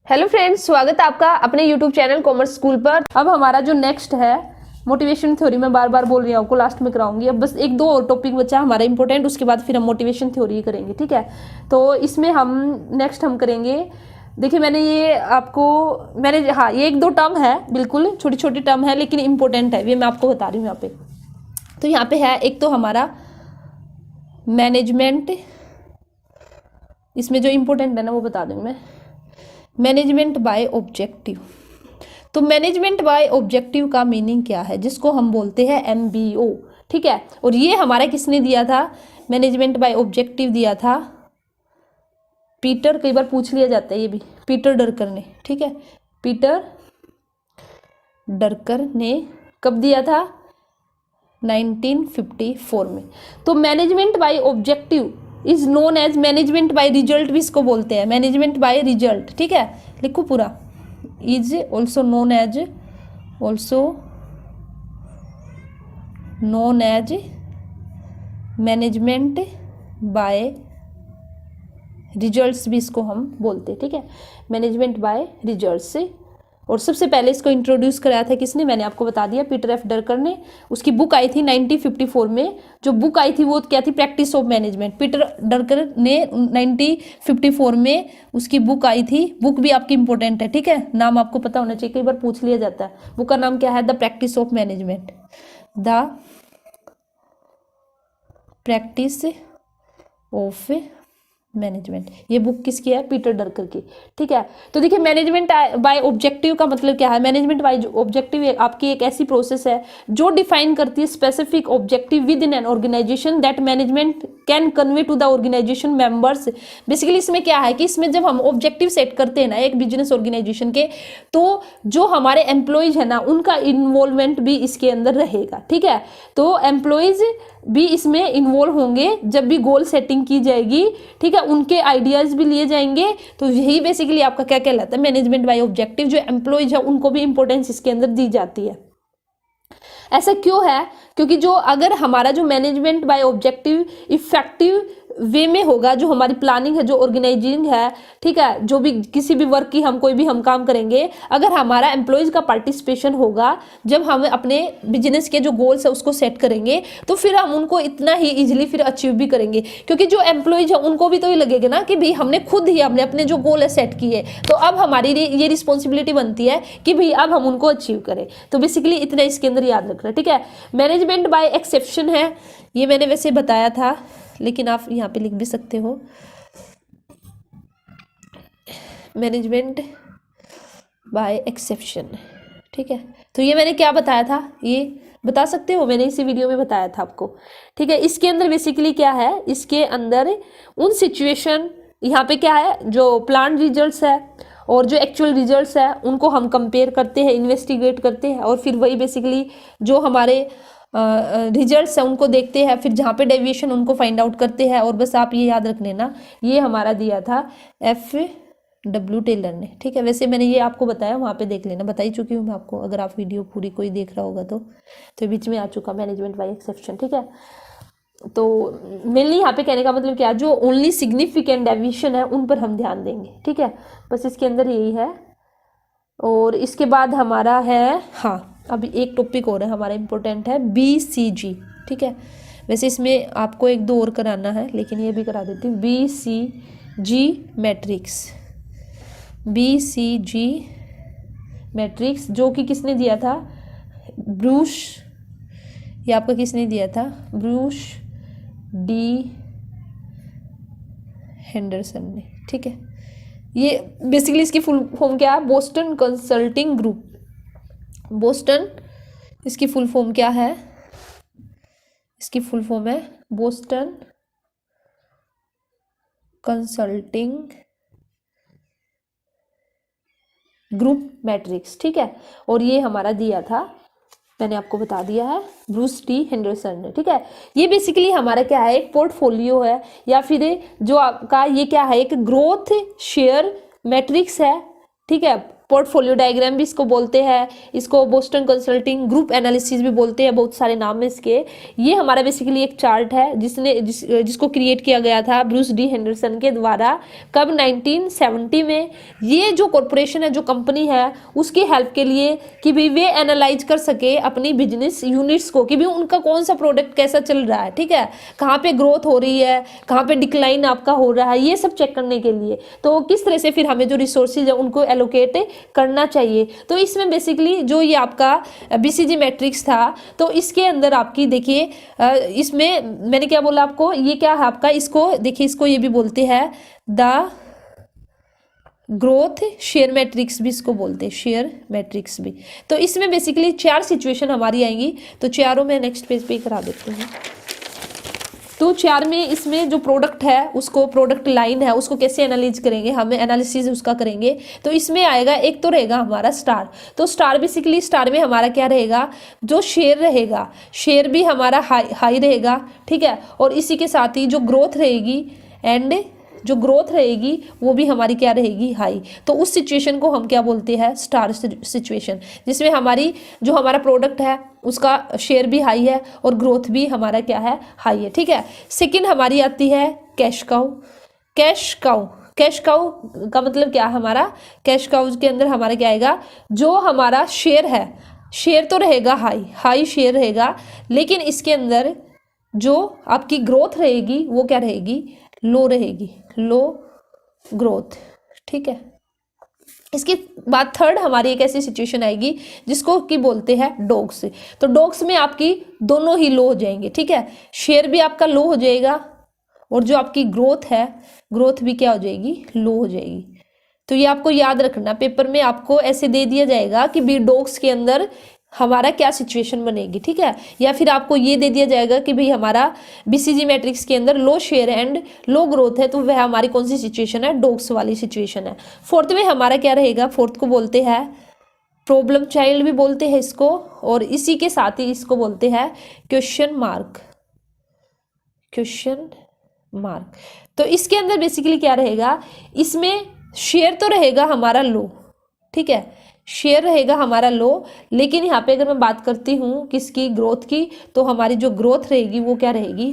Hello friends, स्वागत है आपका अपने यूट्यूब चैनल कॉमर्स स्कूल पर। अब हमारा जो नेक्स्ट है मोटिवेशन थ्योरी, मैं बार बार बोल रही हूँ आपको, लास्ट में कराऊंगी। अब बस एक दो और टॉपिक बचा हमारा इंपॉर्टेंट, उसके बाद फिर हम मोटिवेशन थ्योरी करेंगे, ठीक है। तो इसमें हम नेक्स्ट हम करेंगे, देखिए मैंने ये आपको हाँ ये एक दो टर्म है, बिल्कुल छोटी छोटी टर्म है लेकिन इंपॉर्टेंट है, ये मैं आपको बता रही हूँ यहाँ पे। तो यहाँ पे है एक तो हमारा मैनेजमेंट, इसमें जो इंपॉर्टेंट है ना वो बता दूँ मैं, मैनेजमेंट बाय ऑब्जेक्टिव। तो मैनेजमेंट बाय ऑब्जेक्टिव का मीनिंग क्या है, जिसको हम बोलते हैं MBO, ठीक है। और ये हमारा किसने दिया था, मैनेजमेंट बाय ऑब्जेक्टिव दिया था पीटर, कई बार पूछ लिया जाता है ये भी, पीटर ड्रकर ने, ठीक है। पीटर ड्रकर ने कब दिया था, 1954 में। तो management by objective is known as management by result भी इसको बोलते हैं, मैनेजमेंट बाय रिजल्ट, ठीक है। लिखो पूरा, is also known as management by results भी इसको हम बोलते हैं, ठीक है, मैनेजमेंट बाय रिजल्ट्स। और सबसे पहले इसको इंट्रोड्यूस कराया था किसने, मैंने आपको बता दिया, पीटर एफ ड्रकर ने। उसकी बुक आई थी 1954 में, जो बुक आई थी वो क्या थी, practice of management. Peter Drucker ने 1954 में उसकी बुक आई थी। बुक भी आपकी इंपॉर्टेंट है, ठीक है, नाम आपको पता होना चाहिए, कई बार पूछ लिया जाता है। बुक का नाम क्या है, the practice of management, the practice of management. ये बुक किसकी है, पीटर ड्रकर की, ठीक है। तो देखिए मैनेजमेंट बाय ऑब्जेक्टिव का मतलब क्या है, मैनेजमेंट बाय ऑब्जेक्टिव आपकी एक ऐसी प्रोसेस है जो डिफाइन करती है specific objective within an organization that management can convey to the organization members. Basically इसमें क्या है कि इसमें जब हम ऑब्जेक्टिव सेट करते हैं ना एक बिजनेस ऑर्गेनाइजेशन के, तो जो हमारे एम्प्लॉयज है ना उनका इन्वॉल्वमेंट भी इसके अंदर रहेगा, ठीक है। तो एम्प्लॉयज भी इसमें इन्वॉल्व होंगे जब भी गोल सेटिंग की जाएगी, ठीक है, उनके आइडियाज भी लिए जाएंगे। तो यही बेसिकली आपका क्या कहलाता है, मैनेजमेंट बाय ऑब्जेक्टिव। जो एम्प्लॉयज है उनको भी इंपॉर्टेंस इसके अंदर दी जाती है। ऐसा क्यों है, क्योंकि जो अगर हमारा जो management by objective effective way में होगा, जो हमारी प्लानिंग है, जो ऑर्गेनाइजिंग है, ठीक है, जो भी किसी भी वर्क की हम कोई भी हम काम करेंगे, अगर हमारा एम्प्लॉयज का पार्टिसिपेशन होगा, जब हम अपने बिजनेस के जो गोल्स है उसको सेट करेंगे, तो फिर हम उनको इतना ही इजीली फिर अचीव भी करेंगे। क्योंकि जो एम्प्लॉयज है उनको भी तो ये लगेगा ना कि भाई हमने खुद ही हमने अपने जो गोल है सेट किए, तो अब हमारी ये रिस्पॉन्सिबिलिटी बनती है कि भाई अब हम उनको अचीव करें। तो बेसिकली इतना इसके अंदर याद रखना, ठीक है। मैनेजमेंट बाय एक्सेप्शन है, ये मैंने वैसे बताया था लेकिन आप यहाँ पे लिख भी सकते हो, मैनेजमेंट बाय एक्सेप्शन, ठीक है। तो ये मैंने क्या बताया था, ये बता सकते हो, मैंने इसी वीडियो में बताया था आपको, ठीक है। इसके अंदर बेसिकली क्या है, इसके अंदर उन सिचुएशन, यहाँ पे क्या है, जो प्लान रिजल्ट्स है और जो एक्चुअल रिजल्ट्स है उनको हम कंपेयर करते हैं, इन्वेस्टिगेट करते हैं, और फिर वही बेसिकली जो हमारे रिजल्ट्स है उनको देखते हैं, फिर जहाँ पे डेविएशन उनको फाइंड आउट करते हैं। और बस आप ये याद रख लेना, ये हमारा दिया था FW टेलर ने, ठीक है। वैसे मैंने ये आपको बताया, वहाँ पे देख लेना, बता ही चुकी हूँ मैं आपको, अगर आप वीडियो पूरी कोई देख रहा होगा तो बीच में आ चुका मैनेजमेंट बाय एक्सेप्शन, ठीक है। तो मेनली यहाँ पे कहने का मतलब क्या, जो ओनली सिग्निफिकेंट डेविएशन है उन पर हम ध्यान देंगे, ठीक है, बस इसके अंदर यही है। और इसके बाद हमारा है, हाँ अभी एक टॉपिक और है हमारा इम्पोर्टेंट है, BCG, ठीक है। वैसे इसमें आपको एक दो और कराना है लेकिन ये भी करा देती हूँ, BCG मैट्रिक्स, BCG मैट्रिक्स, जो कि किसने दिया था, ब्रूस, ये आपका किसने दिया था, ब्रूस डी हेंडरसन ने, ठीक है। ये बेसिकली इसकी फुल फॉर्म क्या है, बोस्टन कंसल्टिंग ग्रुप, बोस्टन, इसकी फुल फॉर्म क्या है, इसकी फुल फॉर्म है बोस्टन कंसल्टिंग ग्रुप मैट्रिक्स, ठीक है। और ये हमारा दिया था, मैंने आपको बता दिया है, ब्रूस डी हेंडरसन ने, ठीक है। ये बेसिकली हमारा क्या है, एक पोर्टफोलियो है, या फिर जो आपका ये क्या है, एक ग्रोथ शेयर मैट्रिक्स है, ठीक है। पोर्टफोलियो डायग्राम भी इसको बोलते हैं, इसको बोस्टन कंसल्टिंग ग्रुप एनालिसिस भी बोलते हैं, बहुत सारे नाम है इसके। ये हमारा बेसिकली एक चार्ट है जिसको क्रिएट किया गया था ब्रूस डी हेंडरसन के द्वारा, कब 1970 में। ये जो कॉरपोरेशन है, जो कंपनी है, उसकी हेल्प के लिए कि भाई वे एनालाइज कर सके अपनी बिजनेस यूनिट्स को, कि भाई उनका कौन सा प्रोडक्ट कैसा चल रहा है, ठीक है, कहाँ पे ग्रोथ हो रही है, कहाँ पे डिक्लाइन आपका हो रहा है, ये सब चेक करने के लिए। तो किस तरह से फिर हमें जो रिसोर्सेज है उनको एलोकेट करना चाहिए। तो इसमें बेसिकली जो ये आपका बीसीजी मैट्रिक्स था, तो इसके अंदर आपकी देखिए इसमें मैंने क्या बोला आपको, ये क्या है आपका, इसको देखिए, इसको ये भी बोलते हैं द ग्रोथ शेयर मैट्रिक्स भी इसको बोलते हैं, शेयर मैट्रिक्स भी। तो इसमें बेसिकली 4 सिचुएशन हमारी आएंगी, तो चारों में नेक्स्ट पेज पे करा देते हैं। तो 4 में इसमें जो प्रोडक्ट है उसको, प्रोडक्ट लाइन है उसको कैसे एनालाइज करेंगे, हमें एनालिसिस उसका करेंगे। तो इसमें आएगा, एक तो रहेगा हमारा स्टार। तो स्टार बेसिकली, स्टार में हमारा क्या रहेगा, जो शेयर रहेगा, शेयर भी हमारा हाई रहेगा, ठीक है, और इसी के साथ ही जो ग्रोथ रहेगी एंड जो ग्रोथ रहेगी वो भी हमारी क्या रहेगी, हाई। तो उस सिचुएशन को हम क्या बोलते हैं, स्टार सिचुएशन, जिसमें हमारी जो हमारा प्रोडक्ट है उसका शेयर भी हाई है और ग्रोथ भी हमारा क्या है, हाई है, ठीक है। सेकंड हमारी आती है cash cow. Cash cow, cash cow का मतलब क्या है हमारा, कैश काउ के अंदर हमारा क्या आएगा, जो हमारा शेयर है, शेयर तो रहेगा हाई शेयर रहेगा, लेकिन इसके अंदर जो आपकी ग्रोथ रहेगी वो क्या रहेगी, लो रहेगी, लो ग्रोथ, ठीक है। इसके बाद थर्ड हमारी एक ऐसी सिचुएशन आएगी जिसको कि बोलते हैं डॉग्स। तो डॉग्स में आपकी दोनों ही लो हो जाएंगे, ठीक है, शेयर भी आपका लो हो जाएगा और जो आपकी ग्रोथ है, ग्रोथ भी क्या हो जाएगी, लो हो जाएगी। तो ये आपको याद रखना, पेपर में आपको ऐसे दे दिया जाएगा कि बी डॉग्स के अंदर हमारा क्या सिचुएशन बनेगी, ठीक है, या फिर आपको ये दे दिया जाएगा कि भाई हमारा बीसीजी मैट्रिक्स के अंदर लो शेयर एंड लो ग्रोथ है, तो वह हमारी कौन सी सिचुएशन है, डॉग्स वाली सिचुएशन है। फोर्थ में हमारा क्या रहेगा, फोर्थ को बोलते हैं प्रॉब्लम चाइल्ड भी बोलते हैं इसको, और इसी के साथ ही इसको बोलते हैं क्वेश्चन मार्क, क्वेश्चन मार्क। तो इसके अंदर बेसिकली क्या रहेगा, इसमें शेयर तो रहेगा हमारा लो, ठीक है, शेयर रहेगा हमारा लो, लेकिन यहाँ पे अगर मैं बात करती हूँ किसकी, ग्रोथ की, तो हमारी जो ग्रोथ रहेगी वो क्या रहेगी,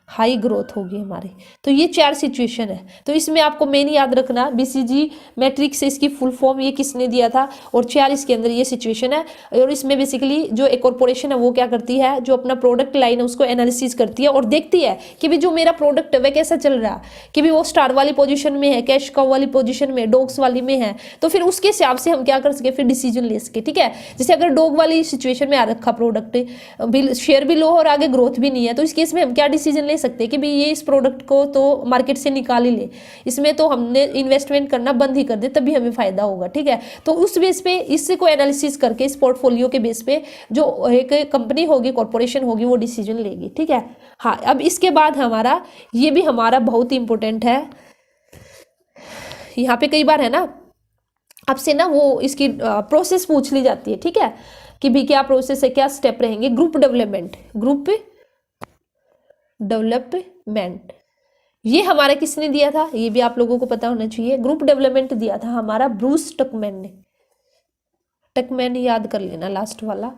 हाई ग्रोथ होगी हमारी। तो ये 4 सिचुएशन है। तो इसमें आपको मेन याद रखना, बीसीजी मैट्रिक्स से इसकी फुल फॉर्म ये किसने दिया था, और 4 इसके अंदर ये सिचुएशन है। और इसमें बेसिकली जो एक कॉर्पोरेशन है वो क्या करती है, जो अपना प्रोडक्ट लाइन है उसको एनालिसिस करती है और देखती है कि भाई जो मेरा प्रोडक्ट है वह कैसा चल रहा है, कि भाई वो स्टार वाली पोजिशन में है, कैश काउ वाली पोजिशन में, डॉग्स वाली में है, तो फिर उसके हिसाब से हम क्या कर सके, फिर डिसीजन ले सके, ठीक है। जैसे अगर डॉग वाली सिचुएशन में आ रखा प्रोडक्ट, शेयर भी लो और आगे ग्रोथ भी नहीं है, तो इस केस में हम क्या डिसीजन सकते हैं कि भाई ये इस प्रोडक्ट को तो मार्केट से निकाल ही ले, इसमें तो हमने इन्वेस्टमेंट करना बंद ही कर दे, तभी हमें फायदा होगा, ठीक है। तो उस बेस पे इससे को एनालिसिस करके, इस पोर्टफोलियो के बेस पे जो एक कंपनी होगी, कॉर्पोरेशन होगी, वो डिसीजन लेगी, ठीक है। हाँ, अब इसके बाद हमारा ये भी हमारा बहुत ही इंपॉर्टेंट है, यहाँ पे कई बार है ना आपसे ना वो इसकी प्रोसेस पूछ ली जाती है, ठीक है, कि भी क्या प्रोसेस है, क्या स्टेप रहेंगे। ग्रुप डेवलपमेंट, ग्रुप डेवलपमेंट ये हमारा किसने दिया था, ये भी आप लोगों को पता होना चाहिए। ग्रुप डेवलपमेंट दिया था हमारा ब्रूस टकमैन ने। टकमैन याद कर लेना लास्ट वाला,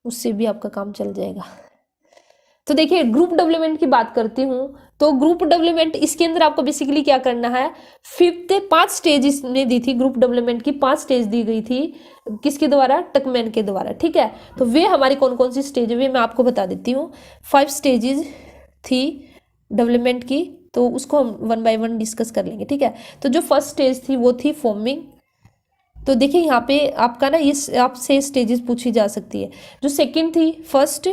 उससे भी आपका काम चल जाएगा। तो देखिए ग्रुप डेवलपमेंट की बात करती हूँ, तो ग्रुप डेवलपमेंट इसके अंदर आपको बेसिकली क्या करना है, 5 स्टेज इसने दी थी, ग्रुप डेवलपमेंट की 5 स्टेज दी गई थी, किसके द्वारा, टकमैन के द्वारा, ठीक है। तो वे हमारी कौन कौन सी स्टेज है वे मैं आपको बता देती हूँ। 5 स्टेजेस थी डेवलपमेंट की, तो उसको हम 1 बाय 1 डिस्कस कर लेंगे, ठीक है। तो जो फर्स्ट स्टेज थी वो थी फॉर्मिंग। तो देखिए यहाँ पे आपका ना ये आपसे स्टेजेस पूछी जा सकती है। जो सेकंड थी, फर्स्ट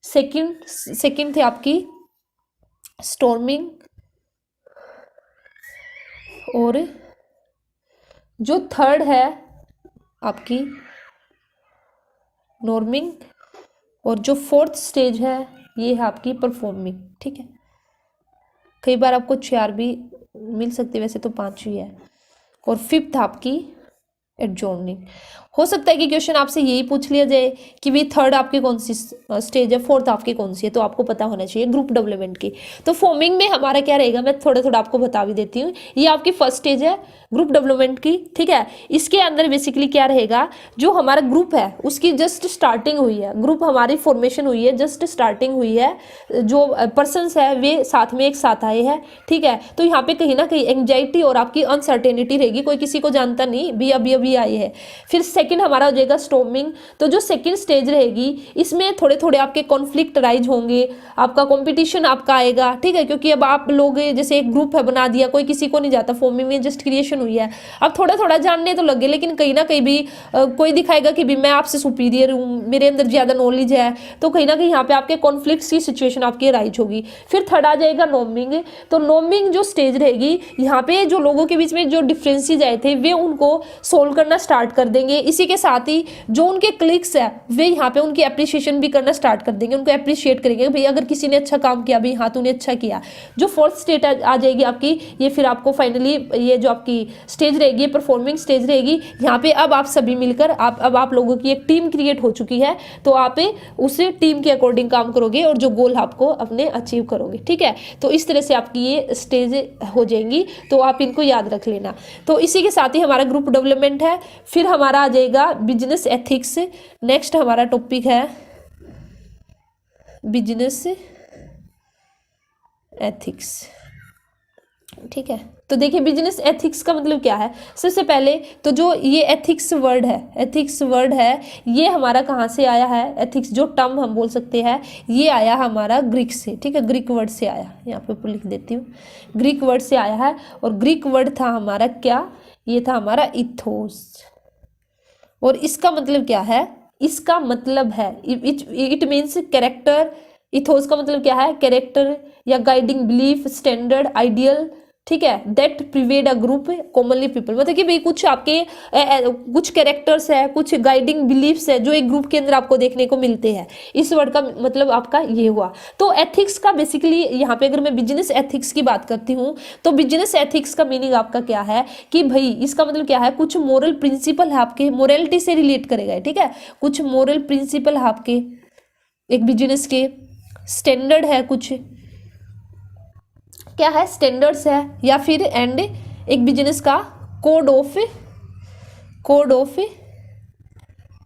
सेकंड थी आपकी स्टॉर्मिंग, और जो थर्ड है आपकी नॉर्मिंग, और जो फोर्थ स्टेज है ये है आपकी परफॉर्मिंग, ठीक है। कई बार आपको 4 भी मिल सकती है, वैसे तो 5 ही है। और फिफ्थ आपकी एडजॉर्निंग। हो सकता है कि क्वेश्चन आपसे यही पूछ लिया जाए कि भाई थर्ड आपकी कौन सी स्टेज है, फोर्थ आपकी कौन सी है, तो आपको पता होना चाहिए ग्रुप डेवलपमेंट की। तो फॉर्मिंग में हमारा क्या रहेगा, मैं थोड़ा थोड़ा आपको बता भी देती हूँ। ये आपकी फर्स्ट स्टेज है, ग्रुप डेवलपमेंट की, ठीक है। इसके अंदर बेसिकली क्या रहेगा, जो हमारा ग्रुप है उसकी जस्ट स्टार्टिंग हुई है, ग्रुप हमारी फॉर्मेशन हुई है, जस्ट स्टार्टिंग हुई है, जो पर्सन्स है वे साथ में एक साथ आए हैं, ठीक है। तो यहाँ पे कहीं ना कहीं एंग्जाइटी और आपकी अनसर्टेनिटी रहेगी, कोई किसी को जानता नहीं, भी अभी अभी आए हैं। फिर सेकंड हमारा हो जाएगा स्टॉर्मिंग। तो जो सेकंड स्टेज रहेगी इसमें थोड़े थोड़े आपके कॉन्फ्लिक्ट राइज होंगे, आपका कंपटीशन आपका आएगा, ठीक है, क्योंकि अब आप लोग जैसे एक ग्रुप है बना दिया, कोई किसी को नहीं जाता, फॉर्मिंग में जस्ट क्रिएशन हुई है, अब थोड़ा थोड़ा जानने तो लगे, लेकिन कहीं ना कहीं भी कोई दिखाएगा कि भी मैं आपसे सुपीरियर हूँ, मेरे अंदर ज्यादा नॉलेज है, तो कहीं ना कहीं यहाँ पे आपके कॉन्फ्लिक्ट की सिचुएशन आपकी राइज होगी। फिर थर्ड आ जाएगा नॉर्मिंग। तो नॉर्मिंग जो स्टेज रहेगी, यहाँ पे जो लोगों के बीच में जो डिफरेंसेस आए थे वे उनको सोल्व करना स्टार्ट कर देंगे। इसी के साथ ही जो उनके क्लिक्स है वे यहाँ पे उनकी अप्रिशिएशन भी करना स्टार्ट कर देंगे, उनको अप्रिशिएट करेंगे, भाई अगर किसी ने अच्छा काम किया, भाई हाँ तूने अच्छा किया। जो फोर्थ स्टेज आ जाएगी आपकी, ये फिर आपको फाइनली ये जो आपकी स्टेज रहेगी परफॉर्मिंग स्टेज रहेगी, यहाँ पे अब आप सभी मिलकर अब आप लोगों की एक टीम क्रिएट हो चुकी है, तो आप उस टीम के अकॉर्डिंग काम करोगे और जो गोल आपको अपने अचीव करोगे, ठीक है। तो इस तरह से आपकी ये स्टेज हो जाएंगी, तो आप इनको याद रख लेना। तो इसी के साथ ही हमारा ग्रुप डेवलपमेंट है। फिर हमारा आ जाएगा बिजनेस एथिक्स। नेक्स्ट हमारा टॉपिक है बिजनेस एथिक्स, ठीक है। तो देखिए बिजनेस एथिक्स का मतलब क्या है। सबसे पहले तो जो ये एथिक्स वर्ड है, ये हमारा कहाँ से आया है, एथिक्स जो टर्म हम बोल सकते हैं ये आया हमारा ग्रीक से, ठीक है, ग्रीक वर्ड से आया, यहाँ पे लिख देती हूँ, ग्रीक वर्ड से आया है। और ग्रीक वर्ड था हमारा क्या, ये था हमारा इथोस। और इसका मतलब क्या है, इसका मतलब है इट मीन्स कैरेक्टर। इथोस का मतलब क्या है, कैरेक्टर या गाइडिंग बिलीफ, स्टैंडर्ड, आइडियल, ठीक है, that pervade a group commonly people. मतलब कि भाई कुछ आपके कुछ कैरेक्टर्स है, कुछ गाइडिंग बिलीफ्स है जो एक ग्रुप के अंदर आपको देखने को मिलते हैं। इस वर्ड का मतलब आपका ये हुआ। तो एथिक्स का बेसिकली यहाँ पे अगर मैं बिजनेस एथिक्स की बात करती हूँ तो बिजनेस एथिक्स का मीनिंग आपका क्या है कि भाई इसका मतलब क्या है, कुछ मोरल प्रिंसिपल है आपके, मोरलिटी से रिलेट करेगा, ठीक है, कुछ मोरल प्रिंसिपल है आपके एक बिजनेस के, स्टैंडर्ड है, कुछ क्या है, स्टैंडर्ड्स है, या फिर एंड एक बिजनेस का कोड ऑफ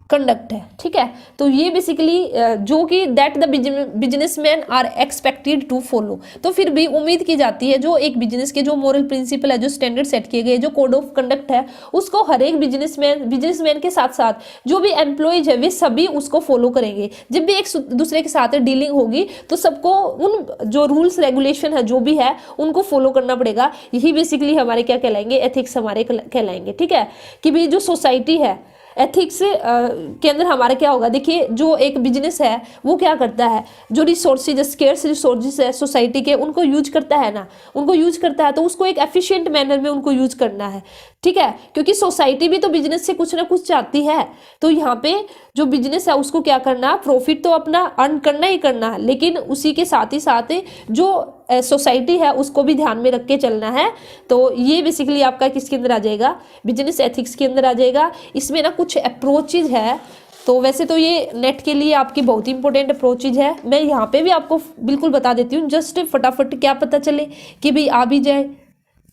कंडक्ट है, ठीक है। तो ये बेसिकली जो कि that the businessman are expected to follow. तो फिर भी उम्मीद की जाती है जो एक बिजनेस के जो मोरल प्रिंसिपल है, जो स्टैंडर्ड सेट किए गए, जो कोड ऑफ कंडक्ट है, उसको हर एक बिजनेसमैन के साथ साथ जो भी एम्प्लॉयज है वे सभी उसको फॉलो करेंगे। जब भी एक दूसरे के साथ डीलिंग होगी तो सबको उन जो रूल्स रेगुलेशन है जो भी है उनको फॉलो करना पड़ेगा। यही बेसिकली हमारे क्या कहलाएंगे, एथिक्स हमारे कहलाएंगे, ठीक है। कि भाई जो सोसाइटी है एथिक्स के अंदर हमारा क्या होगा, देखिए जो एक बिजनेस है वो क्या करता है, जो रिसोर्सेज स्केर्स रिसोर्सेज है सोसाइटी के उनको यूज करता है ना, उनको यूज करता है तो उसको एक एफिशिएंट मैनर में उनको यूज करना है, ठीक है, क्योंकि सोसाइटी भी तो बिजनेस से कुछ ना कुछ चाहती है। तो यहाँ पे जो बिजनेस है उसको क्या करना, प्रॉफिट तो अपना अर्न करना ही करना है, लेकिन उसी के साथ ही साथ जो सोसाइटी है उसको भी ध्यान में रख के चलना है। तो ये बेसिकली आपका किसके अंदर आ जाएगा, बिजनेस एथिक्स के अंदर आ जाएगा। इसमें ना कुछ अप्रोचेज है, तो वैसे तो ये नेट के लिए आपकी बहुत इंपॉर्टेंट अप्रोचेज है, मैं यहाँ पे भी आपको बिल्कुल बता देती हूँ, जस्ट फटाफट क्या पता चले कि भाई आ भी जाए,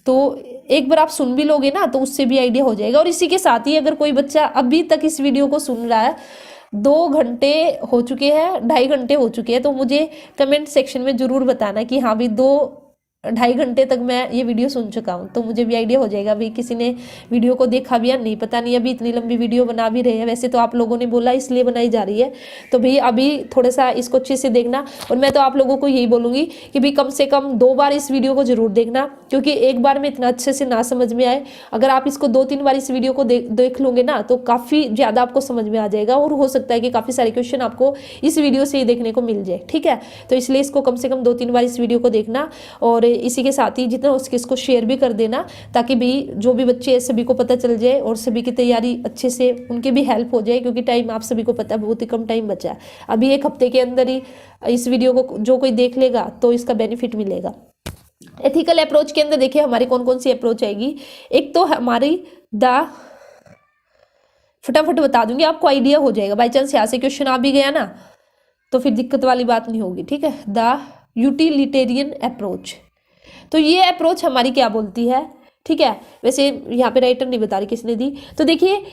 तो एक बार आप सुन भी लोगे ना तो उससे भी आइडिया हो जाएगा। और इसी के साथ ही अगर कोई बच्चा अभी तक इस वीडियो को सुन रहा है, 2 घंटे हो चुके हैं, 2.5 घंटे हो चुके हैं, तो मुझे कमेंट सेक्शन में जरूर बताना कि हाँ भाई 2-2.5 घंटे तक मैं ये वीडियो सुन चुका हूँ, तो मुझे भी आइडिया हो जाएगा भाई किसी ने वीडियो को देखा भी या नहीं, पता नहीं अभी इतनी लंबी वीडियो बना भी रहे हैं, वैसे तो आप लोगों ने बोला इसलिए बनाई जा रही है, तो भाई अभी थोड़ा सा इसको अच्छे से देखना। और मैं तो आप लोगों को यही बोलूँगी कि भाई कम से कम 2 बार इस वीडियो को जरूर देखना, क्योंकि एक बार में इतना अच्छे से ना समझ में आए, अगर आप इसको 2-3 बार इस वीडियो को देख लोगे ना तो काफ़ी ज़्यादा आपको समझ में आ जाएगा, और हो सकता है कि काफ़ी सारे क्वेश्चन आपको इस वीडियो से ही देखने को मिल जाए, ठीक है। तो इसलिए इसको कम से कम 2-3 बार इस वीडियो को देखना, और इसी के साथ ही जितना हो सके इसको शेयर भी कर देना, ताकि भी जो भी बच्चे सभी को पता चल जाए और सभी की तैयारी अच्छे से उनके भी हेल्प हो जाए, क्योंकि टाइम आप सभी को पता है बहुत ही कम टाइम बचा है। अभी 1 हफ्ते के अंदर ही इस वीडियो को जो कोई देख लेगा तो इसका बेनिफिट मिलेगा। एथिकल अप्रोच के अंदर देखिए हमारी कौन कौन सी अप्रोच आएगी। एक तो हमारी फटाफट बता दूंगी, आपको आइडिया हो जाएगा, बाई चांस यहाँ से क्वेश्चन आ भी गया ना तो फिर दिक्कत वाली बात नहीं होगी, ठीक है। द यूटिलिटेरियन अप्रोच, तो ये अप्रोच हमारी क्या बोलती है, ठीक है, वैसे यहाँ पे राइटर नहीं बता रही किसने दी। तो देखिए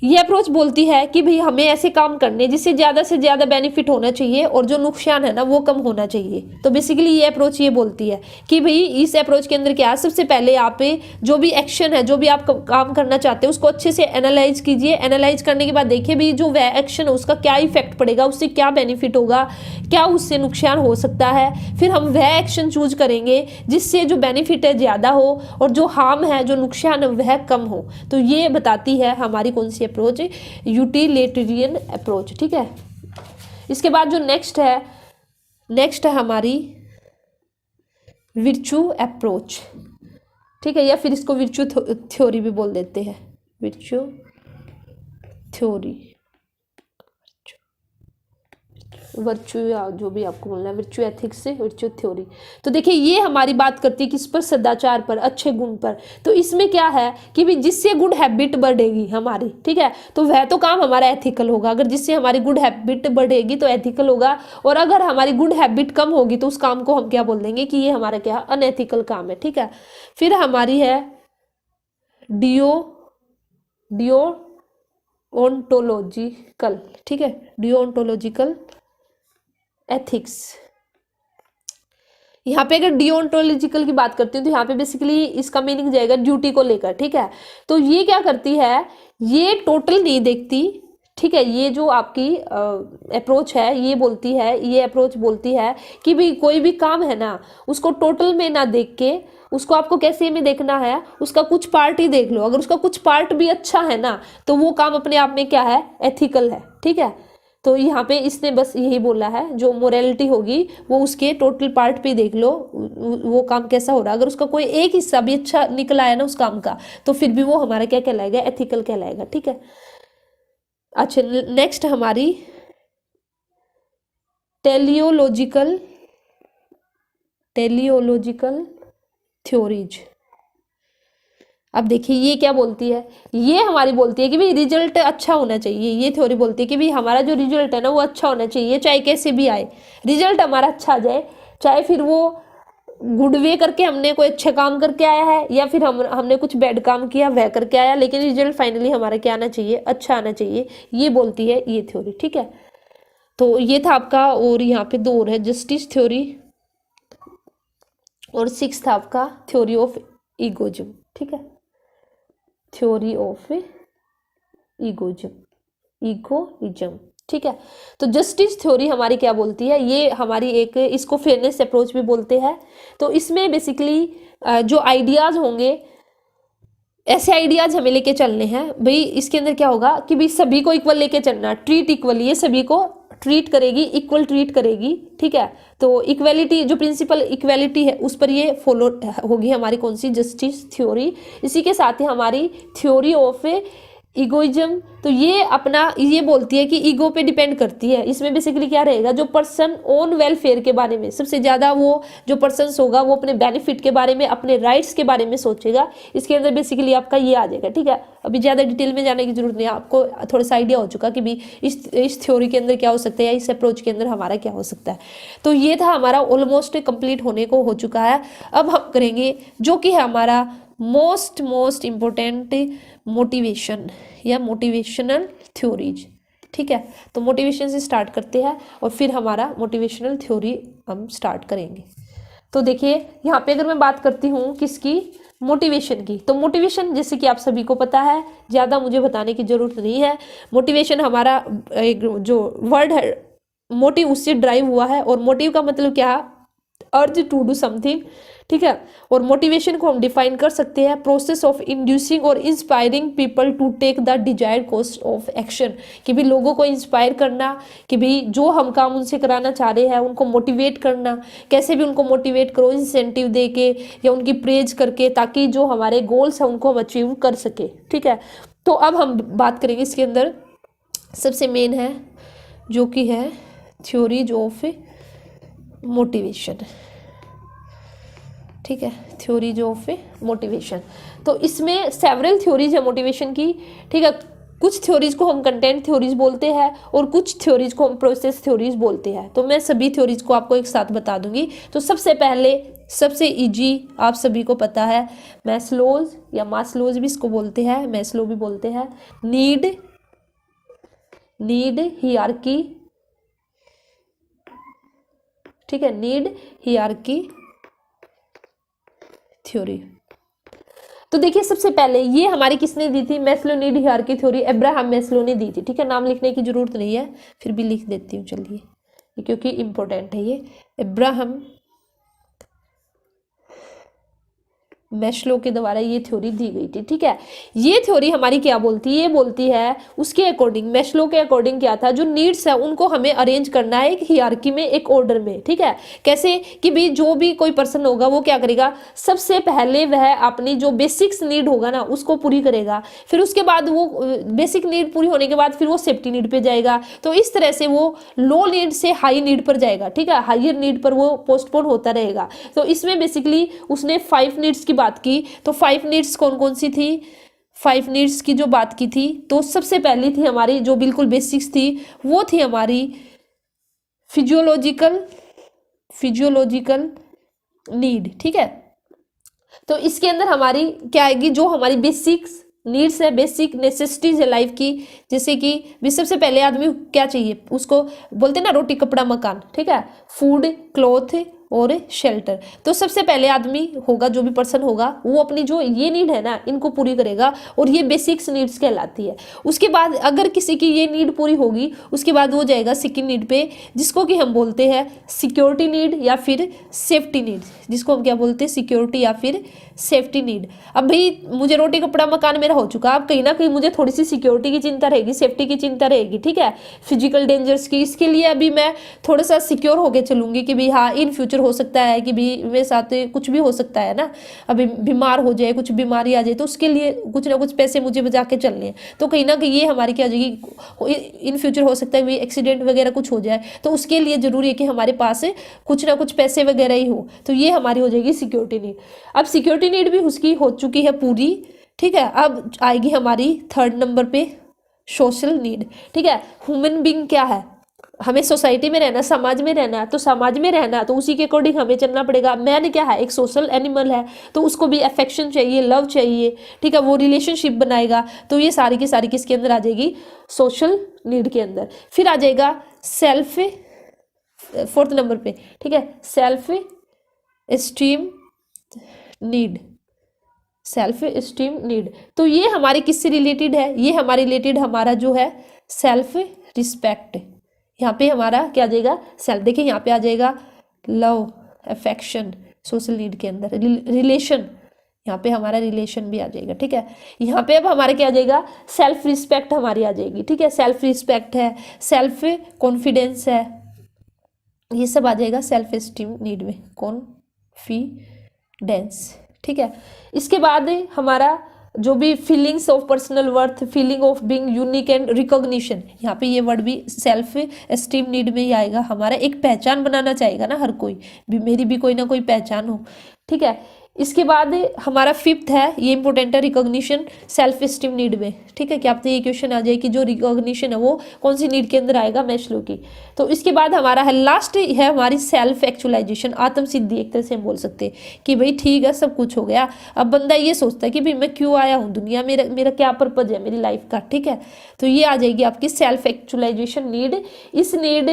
ये अप्रोच बोलती है कि भाई हमें ऐसे काम करने जिससे ज़्यादा से ज़्यादा बेनिफिट होना चाहिए और जो नुकसान है ना वो कम होना चाहिए। तो बेसिकली ये अप्रोच ये बोलती है कि भाई इस अप्रोच के अंदर क्या है, सबसे पहले आप जो भी एक्शन है, जो भी आप काम करना चाहते हैं उसको अच्छे से एनालाइज कीजिए। एनालाइज करने के बाद देखिए भाई जो वह एक्शन है उसका क्या इफेक्ट पड़ेगा, उससे क्या बेनिफिट होगा, क्या उससे नुकसान हो सकता है। फिर हम वह एक्शन चूज करेंगे जिससे जो बेनिफिट है ज़्यादा हो और जो हार्म है, जो नुकसान है वह कम हो। तो ये बताती है हमारी कौन सी अप्रोच, यूटिलिटेरियन अप्रोच। ठीक है, इसके बाद जो नेक्स्ट है हमारी विर्चू अप्रोच। ठीक है, या फिर इसको विर्चू थ्योरी भी बोल देते हैं, विर्चू थ्योरी, वर्चू या जो भी आपको बोलना है, वर्चू एथिक्स से वर्चू थ्योरी। तो देखिए ये हमारी बात करती है किस पर, सदाचार पर, अच्छे गुण पर। तो इसमें क्या है कि भी जिससे गुड हैबिट बढ़ेगी हमारी, ठीक है, तो वह तो काम हमारा एथिकल होगा। अगर जिससे हमारी गुड हैबिट बढ़ेगी तो एथिकल होगा, और अगर हमारी गुड हैबिट कम होगी तो उस काम को हम क्या बोल देंगे कि ये हमारा क्या अनएथिकल काम है। ठीक है, फिर हमारी है डिओन्टोलॉजिकल, ठीक है, डिओन्टोलॉजिकल एथिक्स। यहाँ पे अगर डिओन्टोलॉजिकल की बात करती हूँ तो यहाँ पे बेसिकली इसका मीनिंग जाएगा ड्यूटी को लेकर। ठीक है, तो ये क्या करती है, ये टोटल नहीं देखती। ठीक है, ये जो आपकी अप्रोच है ये बोलती है, ये अप्रोच बोलती है कि भाई कोई भी काम है ना उसको टोटल में ना देख के उसको आपको कैसे में देखना है, उसका कुछ पार्ट ही देख लो। अगर उसका कुछ पार्ट भी अच्छा है ना तो वो काम अपने आप में क्या है, एथिकल है। ठीक है, तो यहाँ पे इसने बस यही बोला है, जो मोरालिटी होगी वो उसके टोटल पार्ट पे देख लो वो काम कैसा हो रहा है। अगर उसका कोई एक हिस्सा भी अच्छा निकला है ना उस काम का तो फिर भी वो हमारा क्या कहलाएगा, एथिकल कहलाएगा। ठीक है, अच्छा नेक्स्ट हमारी टेलियोलॉजिकल थ्योरीज। अब देखिए ये क्या बोलती है, ये हमारी बोलती है कि भाई रिजल्ट अच्छा होना चाहिए। ये थ्योरी बोलती है कि भाई हमारा जो रिजल्ट है ना वो अच्छा होना चाहिए, चाहे कैसे भी आए रिजल्ट हमारा अच्छा आ जाए, चाहे फिर वो गुड वे करके हमने कोई अच्छा काम करके आया है या फिर हमने कुछ बैड काम किया वह करके आया, लेकिन रिजल्ट फाइनली हमारा क्या आना चाहिए, अच्छा आना चाहिए। ये बोलती है ये थ्योरी। ठीक है, तो ये था आपका, और यहाँ पे दो और है, जस्टिस थ्योरी और सिक्स था आपका थ्योरी ऑफ ईगोइज्म। ठीक है, थ्योरी ऑफ ईगोइज्म। ठीक है, तो जस्टिस थ्योरी हमारी क्या बोलती है, ये हमारी एक, इसको फेयरनेस अप्रोच भी बोलते हैं। तो इसमें बेसिकली जो आइडियाज होंगे, ऐसे आइडियाज हमें लेके चलने हैं भाई। इसके अंदर क्या होगा कि भाई सभी को इक्वल लेके चलना, ट्रीट इक्वली, ये सभी को ट्रीट करेगी, इक्वल ट्रीट करेगी। ठीक है, तो इक्वेलिटी, जो प्रिंसिपल इक्वेलिटी है उस पर ये फॉलो होगी हमारी कौन सी, जस्टिस थ्योरी। इसी के साथ ही हमारी थ्योरी ऑफ ईगोइज्म, तो ये अपना ये बोलती है कि ईगो पे डिपेंड करती है। इसमें बेसिकली क्या रहेगा, जो पर्सन ओन वेलफेयर के बारे में सबसे ज़्यादा, वो जो पर्सन होगा वो अपने बेनिफिट के बारे में, अपने राइट्स के बारे में सोचेगा। इसके अंदर बेसिकली आपका ये आ जाएगा। ठीक है, अभी ज़्यादा डिटेल में जाने की जरूरत नहीं है, आपको थोड़ा सा आइडिया हो चुका कि भी इस थ्योरी के अंदर क्या हो सकता है या इस अप्रोच के अंदर हमारा क्या हो सकता है। तो ये था हमारा, ऑलमोस्ट कंप्लीट होने को हो चुका है। अब हम करेंगे जो कि है हमारा मोस्ट इम्पोर्टेंट, मोटिवेशन या मोटिवेशनल थ्योरीज। ठीक है, तो मोटिवेशन से स्टार्ट करते हैं और फिर हमारा मोटिवेशनल थ्योरी हम स्टार्ट करेंगे। तो देखिए यहाँ पे अगर मैं बात करती हूँ किसकी, मोटिवेशन की, तो मोटिवेशन जैसे कि आप सभी को पता है, ज़्यादा मुझे बताने की जरूरत नहीं है। मोटिवेशन हमारा एक जो वर्ड है मोटिव, उससे ड्राइव हुआ है, और मोटिव का मतलब क्या है, अर्ज टू डू समथिंग। ठीक है, और मोटिवेशन को हम डिफाइन कर सकते हैं, प्रोसेस ऑफ इंड्यूसिंग और inspiring people to take the desired course of action, कि भी लोगों को इंस्पायर करना, कि भी जो हम काम उनसे कराना चाह रहे हैं उनको मोटिवेट करना, कैसे भी उनको मोटिवेट करो, इंसेंटिव दे के या उनकी प्रेज करके, ताकि जो हमारे गोल्स हैं उनको हम अचीव कर सके। ठीक है, तो अब हम बात करेंगे इसके अंदर सबसे मेन है जो कि है थ्योरीज ऑफ मोटिवेशन। ठीक है, थ्योरीज ऑफ मोटिवेशन, तो इसमें सेवरल थ्योरीज है मोटिवेशन की। ठीक है, कुछ थ्योरीज को हम कंटेंट थ्योरीज बोलते हैं और कुछ थ्योरीज को हम प्रोसेस थ्योरीज बोलते हैं। तो मैं सभी थ्योरीज को आपको एक साथ बता दूंगी। तो सबसे पहले सबसे इजी आप सभी को पता है मैस्लोज या मास्लोज भी इसको बोलते हैं, मैस्लो भी बोलते हैं, नीड हियरार्की, ठीक है, नीड हियरार्की थ्योरी। तो देखिए सबसे पहले ये हमारी किसने दी थी, Maslow need hierarchy theory Abraham Maslow ने दी थी। ठीक है, नाम लिखने की जरूरत नहीं है, फिर भी लिख देती हूँ चलिए क्योंकि इंपॉर्टेंट है ये। अब्राहम मैस्लो के द्वारा ये थ्योरी दी गई थी। ठीक है, ये थ्योरी हमारी क्या बोलती है, ये बोलती है उसके अकॉर्डिंग, मैस्लो के अकॉर्डिंग क्या था, जो नीड्स है उनको हमें अरेंज करना है एक हियरार्की में, एक ऑर्डर में। ठीक है, कैसे कि भाई जो भी कोई पर्सन होगा वो क्या करेगा, सबसे पहले वह अपनी जो बेसिक्स नीड होगा ना उसको पूरी करेगा, फिर उसके बाद वो बेसिक नीड पूरी होने के बाद फिर वो सेफ्टी नीड पे जाएगा। तो इस तरह से वो लो नीड से हाई नीड पर जाएगा। ठीक है, हायर नीड पर वो पोस्टपोन होता रहेगा। तो इसमें बेसिकली उसने 5 नीड्स की बात की। तो 5 नीड्स कौन कौन सी थी, 5 नीड्स की जो बात की थी, तो सबसे पहली थी हमारी जो बिल्कुल बेसिक्स थी, वो थी हमारी फिजियोलॉजिकल नीड। ठीक है, तो इसके अंदर हमारी क्या आएगी, जो हमारी बेसिक्स नीड्स है, बेसिक नेसेसिटीज है लाइफ की, जैसे कि भी सबसे पहले आदमी क्या चाहिए, उसको बोलते हैं ना रोटी कपड़ा मकान। ठीक है, फूड क्लॉथ और शेल्टर। तो सबसे पहले आदमी होगा, जो भी पर्सन होगा, वो अपनी जो ये नीड है ना इनको पूरी करेगा, और ये बेसिक्स नीड्स कहलाती है। उसके बाद अगर किसी की ये नीड पूरी होगी, उसके बाद वो जाएगा सेकंड नीड पे, जिसको कि हम बोलते हैं सिक्योरिटी नीड या फिर सेफ्टी नीड, जिसको हम क्या बोलते हैं, सिक्योरिटी या फिर सेफ्टी नीड। अब भाई मुझे रोटी कपड़ा मकान मेरा हो चुका, अब कहीं ना कहीं मुझे थोड़ी सी सिक्योरिटी की चिंता रहेगी, सेफ्टी की चिंता रहेगी। ठीक है, फिजिकल डेंजर्स की, इसके लिए अभी मैं थोड़ा सा सिक्योर होकर चलूंगी कि भाई हाँ इन फ्यूचर हो सकता है कि भी मेरे साथ कुछ भी हो सकता है ना, अभी बीमार हो जाए, कुछ बीमारी आ जाए, तो उसके लिए कुछ ना कुछ पैसे मुझे बचा के चलने हैं। तो कहीं ना कहीं ये हमारी क्या हो जाएगी, इन फ्यूचर हो सकता है भी एक्सीडेंट वगैरह कुछ हो जाए, तो उसके लिए जरूरी है कि हमारे पास कुछ ना कुछ पैसे वगैरह ही हो। तो ये हमारी हो जाएगी सिक्योरिटी नीड। अब सिक्योरिटी नीड भी उसकी हो चुकी है पूरी। ठीक है, अब आएगी हमारी थर्ड नंबर पे सोशल नीड। ठीक है, ह्यूमन बीइंग क्या है, हमें सोसाइटी में रहना, समाज में रहना, तो समाज में रहना तो उसी के अकॉर्डिंग हमें चलना पड़ेगा। मैन क्या है, एक सोशल एनिमल है, तो उसको भी अफेक्शन चाहिए, लव चाहिए। ठीक है, वो रिलेशनशिप बनाएगा। तो ये सारी की सारी किसके अंदर आ जाएगी, सोशल नीड के अंदर। फिर आ जाएगा सेल्फ, फोर्थ नंबर पे। ठीक है, self esteem need, self esteem need. तो ये हमारी किससे रिलेटेड है, ये हमारे रिलेटेड हमारा जो है सेल्फ रिस्पेक्ट। यहाँ पे हमारा क्या आ जाएगा, सेल्फ। देखिए यहाँ पे आ जाएगा लव, अफेक्शन, सोशल नीड के अंदर रिलेशन, यहाँ पे हमारा रिलेशन भी आ जाएगा। ठीक है, यहाँ पे अब हमारे क्या आ जाएगा, सेल्फ रिस्पेक्ट हमारी आ जाएगी। ठीक है, सेल्फ रिस्पेक्ट है, सेल्फ कॉन्फिडेंस है, ये सब आ जाएगा सेल्फ एस्टीम नीड में, कॉन्फिडेंस। ठीक है, इसके बाद हमारा जो भी feelings of personal worth, feeling of being unique and recognition, यहाँ पे ये वर्ड भी सेल्फ एस्टीम नीड में ही आएगा। हमारा एक पहचान बनाना चाहेगा ना हर कोई भी, मेरी भी कोई ना कोई पहचान हो। ठीक है, इसके बाद हमारा फिफ्थ है, ये इंपॉर्टेंट है, रिकॉग्निशन सेल्फ एस्टीम नीड में। ठीक है, क्या आपसे ये क्वेश्चन आ जाए कि जो रिकॉग्निशन है वो कौन सी नीड के अंदर आएगा, मैस्लो की। तो इसके बाद हमारा है लास्ट है हमारी सेल्फ एक्चुअलाइजेशन, आत्म सिद्धि, एक तरह से हम बोल सकते हैं कि भाई ठीक है सब कुछ हो गया, अब बंदा ये सोचता है कि भाई मैं क्यों आया हूँ दुनिया, मेरा क्या पर्पज है मेरी लाइफ का। ठीक है, तो ये आ जाएगी आपकी सेल्फ एक्चुअलाइजेशन नीड। इस नीड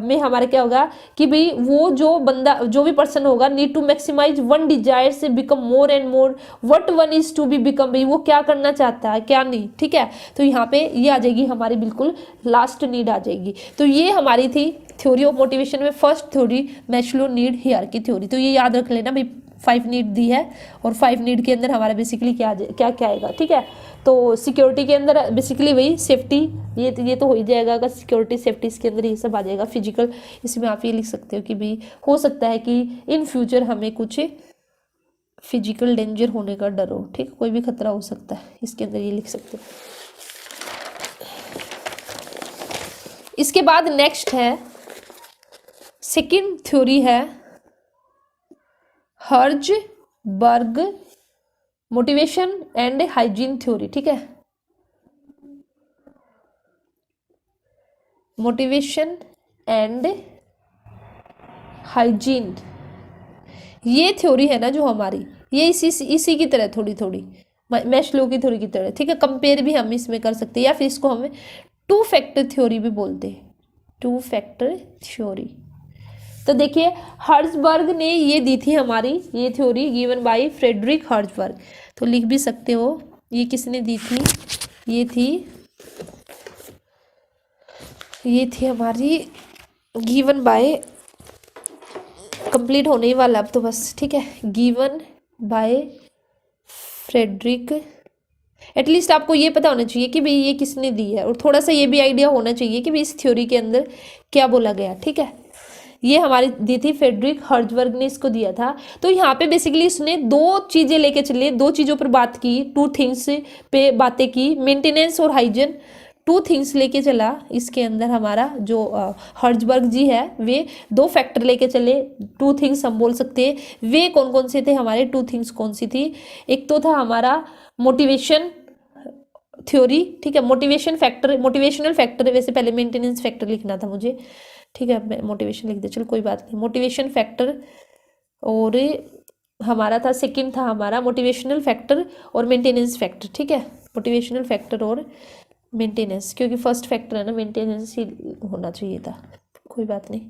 में हमारा क्या होगा कि भाई वो जो बंदा, जो भी पर्सन होगा, need to maximize one desire से become more and more what one is to be become, भाई वो क्या करना चाहता है क्या नहीं। ठीक है, तो यहाँ पे ये आ जाएगी हमारी बिल्कुल लास्ट नीड आ जाएगी। तो ये हमारी थी थ्योरी ऑफ मोटिवेशन में first theory, Maslow need hierarchy theory. तो ये याद रख लेना भाई, 5 नीड दी है और 5 नीड के अंदर हमारा बेसिकली क्या क्या आएगा। ठीक है, तो सिक्योरिटी के अंदर बेसिकली वही सेफ्टी, ये तो हो ही जाएगा। अगर सिक्योरिटी सेफ्टी इसके अंदर ये सब आ जाएगा। फिजिकल, इसमें आप ये लिख सकते हो कि भाई हो सकता है कि इन फ्यूचर हमें कुछ फिजिकल डेंजर होने का डर हो। ठीक, कोई भी खतरा हो सकता है, इसके अंदर ये लिख सकते हो। इसके बाद नेक्स्ट है सेकंड थ्योरी है Herzberg motivation and hygiene theory. ठीक है, मोटिवेशन एंड हाइजीन, ये थ्योरी है ना जो हमारी, ये इसी की तरह थोड़ी थोड़ी मैस्लो की थ्योरी की तरह, ठीक है। कंपेयर भी हम इसमें कर सकते हैं, या फिर इसको हमें टू फैक्टर थ्योरी भी बोलते हैं, टू फैक्टर थ्योरी। तो देखिए हर्ट्जबर्ग ने ये दी थी हमारी, ये थ्योरी गिवन बाय फ्रेडरिक हर्ट्जबर्ग, तो लिख भी सकते हो ये किसने दी थी, ये थी हमारी गिवन बाय, कंप्लीट होने ही वाला अब तो बस, ठीक है, गिवन बाय फ्रेडरिक। एटलीस्ट आपको ये पता होना चाहिए कि भाई ये किसने दी है, और थोड़ा सा ये भी आइडिया होना चाहिए कि भाई इस थ्योरी के अंदर क्या बोला गया, ठीक है। ये हमारी दी थी फ्रेडरिक हर्ट्जबर्ग ने, इसको दिया था। तो यहाँ पे बेसिकली इसने दो चीजें लेके चले, दो चीजों पर बात की, टू थिंग्स पे बातें की, मेंटेनेंस और हाइजीन, टू थिंग्स लेके चला। इसके अंदर हमारा जो हर्ट्जबर्ग जी है वे दो फैक्टर लेके चले, टू थिंग्स हम बोल सकते हैं। वे कौन कौन से थे हमारे टू थिंग्स, कौन सी थी, एक तो था हमारा मोटिवेशन थ्योरी, ठीक है, मोटिवेशन फैक्टर, मोटिवेशनल फैक्टर, वैसे पहले मेंटेनेंस फैक्टर लिखना था मुझे, ठीक है, मैं मोटिवेशन लिख दिया, चलो कोई बात नहीं, मोटिवेशन फैक्टर। और हमारा था सेकंड था हमारा मोटिवेशनल फैक्टर और मेंटेनेंस फैक्टर, ठीक है, मोटिवेशनल फैक्टर और मेंटेनेंस, क्योंकि फर्स्ट फैक्टर है ना, मेंटेनेंस ही होना चाहिए था, कोई बात नहीं।